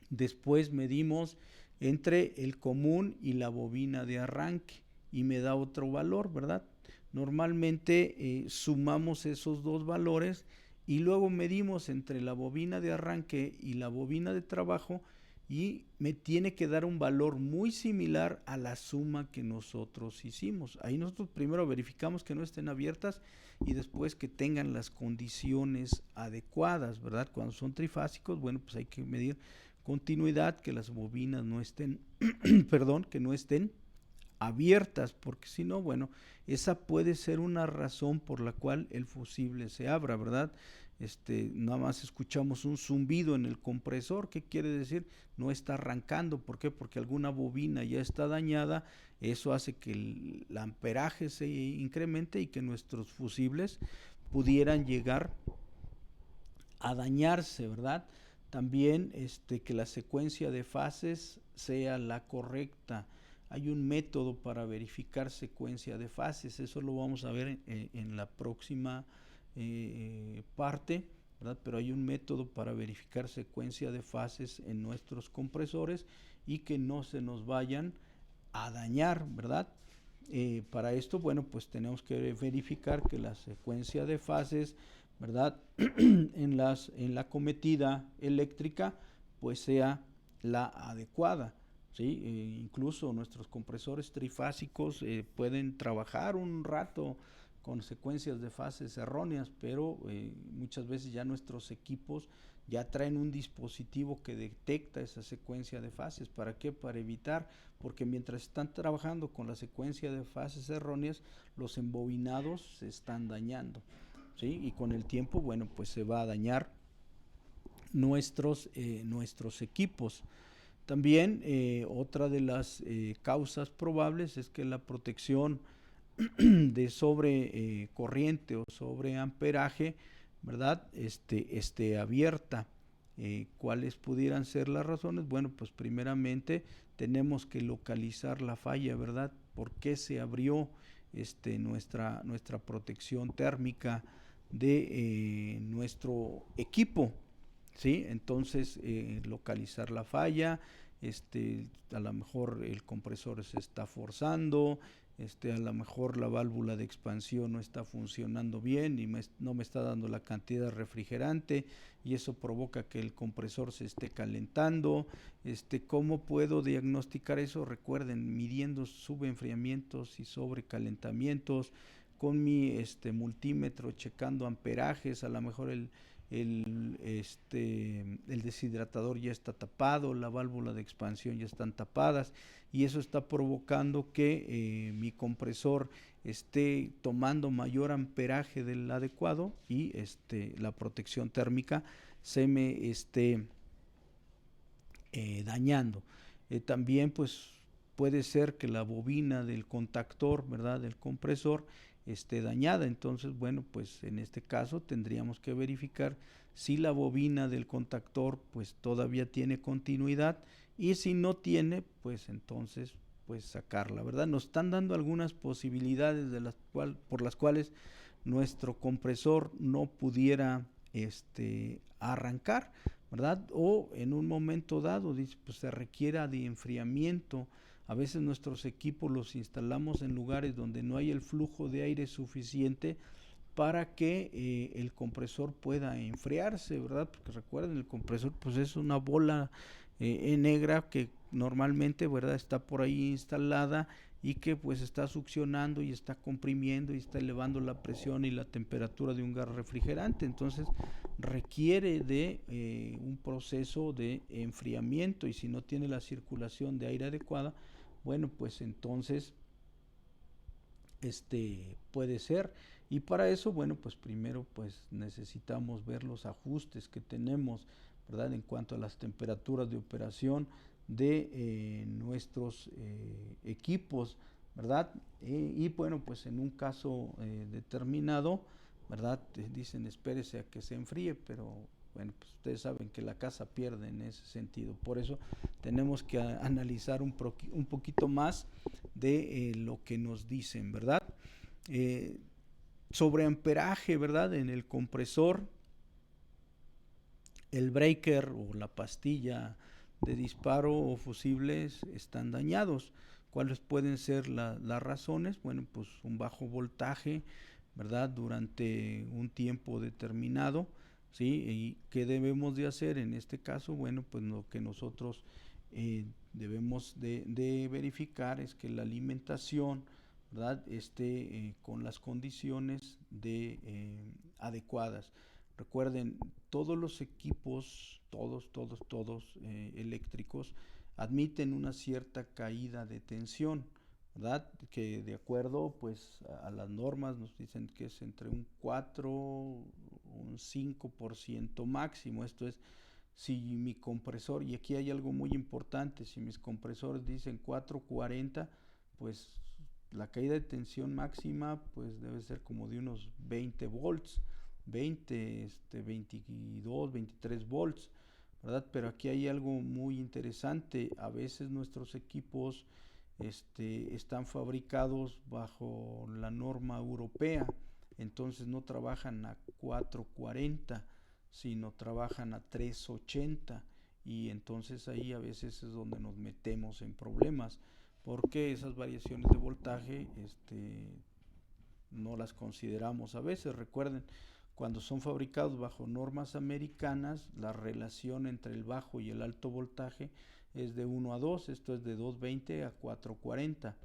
Después medimos entre el común y la bobina de arranque y me da otro valor, ¿verdad? Normalmente sumamos esos dos valores y luego medimos entre la bobina de arranque y la bobina de trabajo y me tiene que dar un valor muy similar a la suma que nosotros hicimos. Ahí nosotros primero verificamos que no estén abiertas y después que tengan las condiciones adecuadas, ¿verdad? Cuando son trifásicos, bueno, pues hay que medir continuidad, que las bobinas no estén, perdón, que no estén abiertas, porque si no, bueno, esa puede ser una razón por la cual el fusible se abra, ¿verdad? Nada más escuchamos un zumbido en el compresor. ¿Qué quiere decir? No está arrancando. ¿Por qué? Porque alguna bobina ya está dañada. Eso hace que el amperaje se incremente y que nuestros fusibles pudieran llegar a dañarse, ¿verdad? También que la secuencia de fases sea la correcta. Hay un método para verificar secuencia de fases, eso lo vamos a ver en la próxima parte, ¿verdad? Pero hay un método para verificar secuencia de fases en nuestros compresores y que no se nos vayan a dañar, ¿verdad? Para esto, bueno, pues tenemos que verificar que la secuencia de fases, ¿verdad? en la cometida eléctrica, pues sea la adecuada, ¿sí? Incluso nuestros compresores trifásicos pueden trabajar un rato con secuencias de fases erróneas, pero muchas veces ya nuestros equipos ya traen un dispositivo que detecta esa secuencia de fases. ¿Para qué? Para evitar, porque mientras están trabajando con la secuencia de fases erróneas, los embobinados se están dañando, ¿sí? Y con el tiempo, bueno, pues se va a dañar nuestros equipos. También otra de las causas probables es que la protección de sobre corriente o sobre amperaje, ¿verdad? Esté abierta. ¿Cuáles pudieran ser las razones? Bueno, pues primeramente tenemos que localizar la falla, ¿verdad? ¿Por qué se abrió nuestra protección térmica de nuestro equipo? ¿Sí? Entonces, localizar la falla, a lo mejor el compresor se está forzando, a lo mejor la válvula de expansión no está funcionando bien y no me está dando la cantidad de refrigerante y eso provoca que el compresor se esté calentando. ¿Cómo puedo diagnosticar eso? Recuerden, midiendo subenfriamientos y sobrecalentamientos, con mi multímetro checando amperajes, a lo mejor el deshidratador ya está tapado, la válvula de expansión ya están tapadas y eso está provocando que mi compresor esté tomando mayor amperaje del adecuado y la protección térmica se me esté dañando. También pues puede ser que la bobina del contactor, ¿verdad?, del compresor esté dañada. Entonces, bueno, pues en este caso tendríamos que verificar si la bobina del contactor pues todavía tiene continuidad y si no tiene, pues entonces pues sacarla, ¿verdad? Nos están dando algunas posibilidades por las cuales nuestro compresor no pudiera arrancar, ¿verdad? O en un momento dado, dice, pues se requiera de enfriamiento. A veces nuestros equipos los instalamos en lugares donde no hay el flujo de aire suficiente para que el compresor pueda enfriarse, ¿verdad? Porque recuerden, el compresor pues es una bola negra que normalmente, ¿verdad?, está por ahí instalada y que pues está succionando y está comprimiendo y está elevando la presión y la temperatura de un gas refrigerante. Entonces requiere de un proceso de enfriamiento, y si no tiene la circulación de aire adecuada, bueno, pues entonces puede ser. Y para eso, bueno, pues primero pues necesitamos ver los ajustes que tenemos, ¿verdad?, en cuanto a las temperaturas de operación de nuestros equipos, ¿verdad? Y bueno, pues en un caso determinado, ¿verdad? Dicen espérese a que se enfríe, pero bueno, pues ustedes saben que la casa pierde en ese sentido. Por eso tenemos que analizar un poquito más de lo que nos dicen, ¿verdad? Eh, Sobre amperaje, ¿verdad? En el compresor, el breaker o la pastilla de disparo o fusibles están dañados. ¿Cuáles pueden ser las razones? Bueno, pues un bajo voltaje, ¿verdad?, durante un tiempo determinado, ¿sí? ¿Y qué debemos de hacer en este caso? Bueno, pues lo que nosotros debemos de verificar es que la alimentación, ¿verdad?, esté con las condiciones adecuadas. Recuerden, todos los equipos, todos eléctricos, admiten una cierta caída de tensión, ¿verdad? Que de acuerdo pues a las normas nos dicen que es entre un 4 un 5% máximo. Esto es, si mi compresor, y aquí hay algo muy importante, si mis compresores dicen 440, pues la caída de tensión máxima pues debe ser como de unos 20 volts, 20, 22, 23 volts, ¿verdad? Pero aquí hay algo muy interesante. A veces nuestros equipos están fabricados bajo la norma europea, entonces no trabajan a 440, sino trabajan a 380, y entonces ahí a veces es donde nos metemos en problemas, porque esas variaciones de voltaje no las consideramos a veces. Recuerden, cuando son fabricados bajo normas americanas, la relación entre el bajo y el alto voltaje es de 1 a 2, esto es de 220 a 440.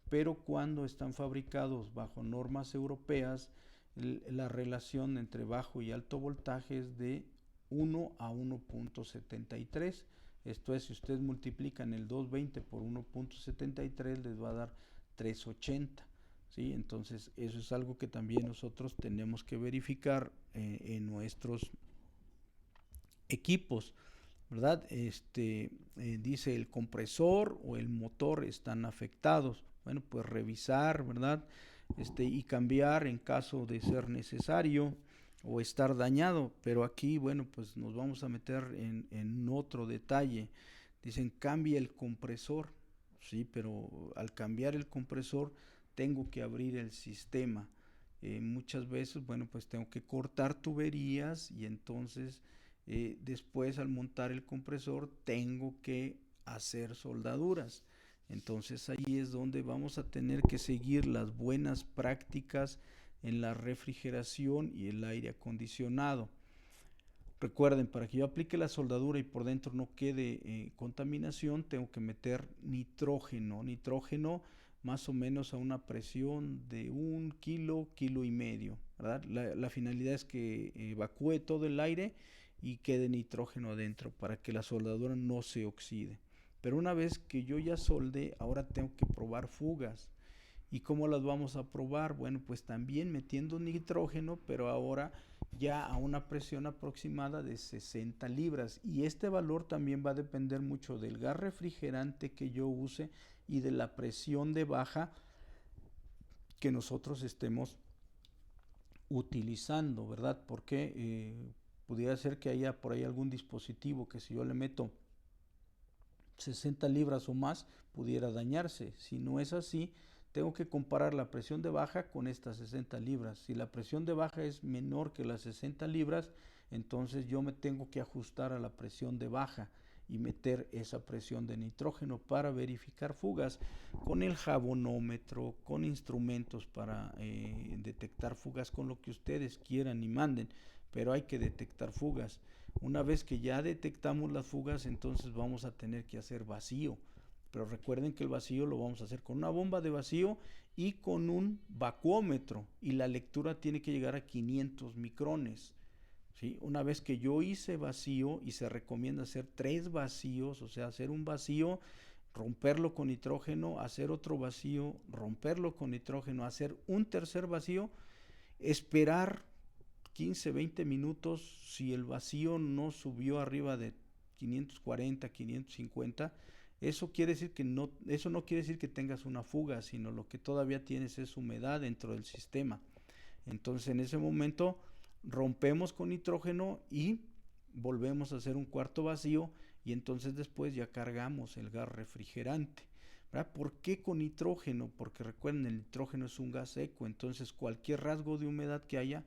Pero cuando están fabricados bajo normas europeas, la relación entre bajo y alto voltaje es de 1 a 1.73. Esto es, si ustedes multiplican el 220 por 1.73, les va a dar 380. ¿Sí? Entonces eso es algo que también nosotros tenemos que verificar en nuestros equipos, ¿verdad? Dice el compresor o el motor están afectados. Bueno, pues revisar, ¿verdad? Y cambiar en caso de ser necesario o estar dañado. Pero aquí, bueno, pues nos vamos a meter en otro detalle. Dicen cambia el compresor, sí, pero al cambiar el compresor tengo que abrir el sistema. Muchas veces, bueno, pues tengo que cortar tuberías, y entonces después al montar el compresor tengo que hacer soldaduras. Entonces ahí es donde vamos a tener que seguir las buenas prácticas en la refrigeración y el aire acondicionado. Recuerden, para que yo aplique la soldadura y por dentro no quede contaminación, tengo que meter nitrógeno más o menos a una presión de 1 kilo y medio, ¿verdad? La finalidad es que evacúe todo el aire y quede nitrógeno adentro para que la soldadura no se oxide. Pero una vez que yo ya solde, ahora tengo que probar fugas. ¿Y cómo las vamos a probar? Bueno, pues también metiendo nitrógeno, pero ahora ya a una presión aproximada de 60 libras. Y este valor también va a depender mucho del gas refrigerante que yo use y de la presión de baja que nosotros estemos utilizando, ¿verdad? Porque pudiera ser que haya por ahí algún dispositivo que si yo le meto 60 libras o más pudiera dañarse. Si no es así, tengo que comparar la presión de baja con estas 60 libras. Si la presión de baja es menor que las 60 libras, entonces yo me tengo que ajustar a la presión de baja y meter esa presión de nitrógeno para verificar fugas con el jabonómetro, con instrumentos para detectar fugas, con lo que ustedes quieran y manden, pero hay que detectar fugas. Una vez que ya detectamos las fugas, entonces vamos a tener que hacer vacío, pero recuerden que el vacío lo vamos a hacer con una bomba de vacío y con un vacuómetro, y la lectura tiene que llegar a 500 micrones. ¿Sí? Una vez que yo hice vacío, y se recomienda hacer 3 vacíos, o sea, hacer un vacío, romperlo con nitrógeno, hacer otro vacío, romperlo con nitrógeno, hacer un tercer vacío, esperar 15, 20 minutos. Si el vacío no subió arriba de 540, 550, eso no quiere decir que tengas una fuga, sino lo que todavía tienes es humedad dentro del sistema. Entonces en ese momento rompemos con nitrógeno y volvemos a hacer un cuarto vacío, y entonces después ya cargamos el gas refrigerante. ¿Verdad? ¿Por qué con nitrógeno? Porque recuerden, el nitrógeno es un gas seco, entonces cualquier rasgo de humedad que haya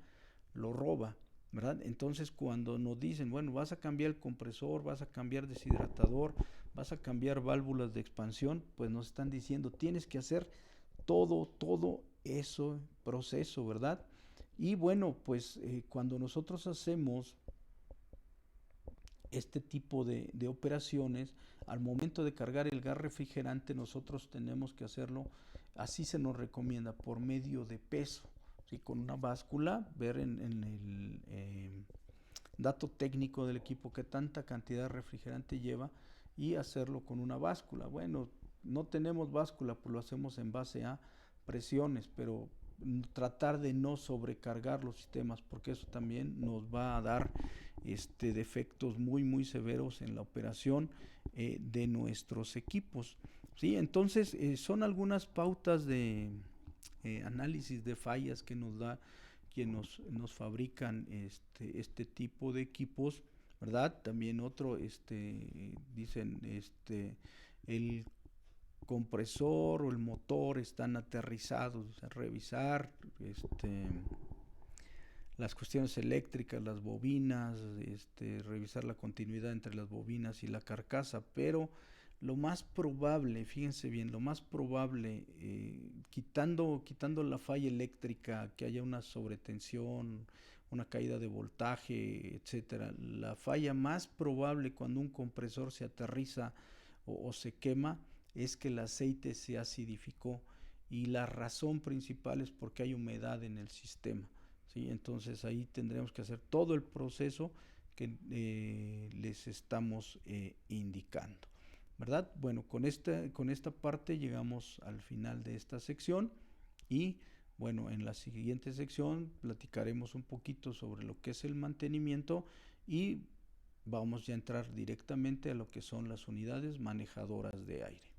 lo roba, ¿verdad? Entonces cuando nos dicen, bueno, vas a cambiar el compresor, vas a cambiar deshidratador, vas a cambiar válvulas de expansión, pues nos están diciendo, tienes que hacer todo eso proceso, ¿verdad? Y bueno, pues cuando nosotros hacemos este tipo de operaciones, al momento de cargar el gas refrigerante, nosotros tenemos que hacerlo, así se nos recomienda, por medio de peso, ¿sí? Con una báscula, ver en el dato técnico del equipo qué tanta cantidad de refrigerante lleva, y hacerlo con una báscula. Bueno, no tenemos báscula, pues lo hacemos en base a presiones, pero tratar de no sobrecargar los sistemas, porque eso también nos va a dar defectos muy severos en la operación de nuestros equipos. ¿Sí? Entonces son algunas pautas de análisis de fallas que nos da quienes nos fabrican este tipo de equipos, ¿verdad? También otro, dicen, el compresor o el motor están aterrizados, a revisar las cuestiones eléctricas, las bobinas, revisar la continuidad entre las bobinas y la carcasa, pero lo más probable, fíjense bien, lo más probable, quitando la falla eléctrica, que haya una sobretensión, una caída de voltaje, etcétera, la falla más probable cuando un compresor se aterriza o se quema es que el aceite se acidificó, y la razón principal es porque hay humedad en el sistema. ¿Sí? Entonces ahí tendremos que hacer todo el proceso que les estamos indicando, ¿verdad? Bueno, con esta parte llegamos al final de esta sección, y bueno, en la siguiente sección platicaremos un poquito sobre lo que es el mantenimiento, y vamos ya a entrar directamente a lo que son las unidades manejadoras de aire.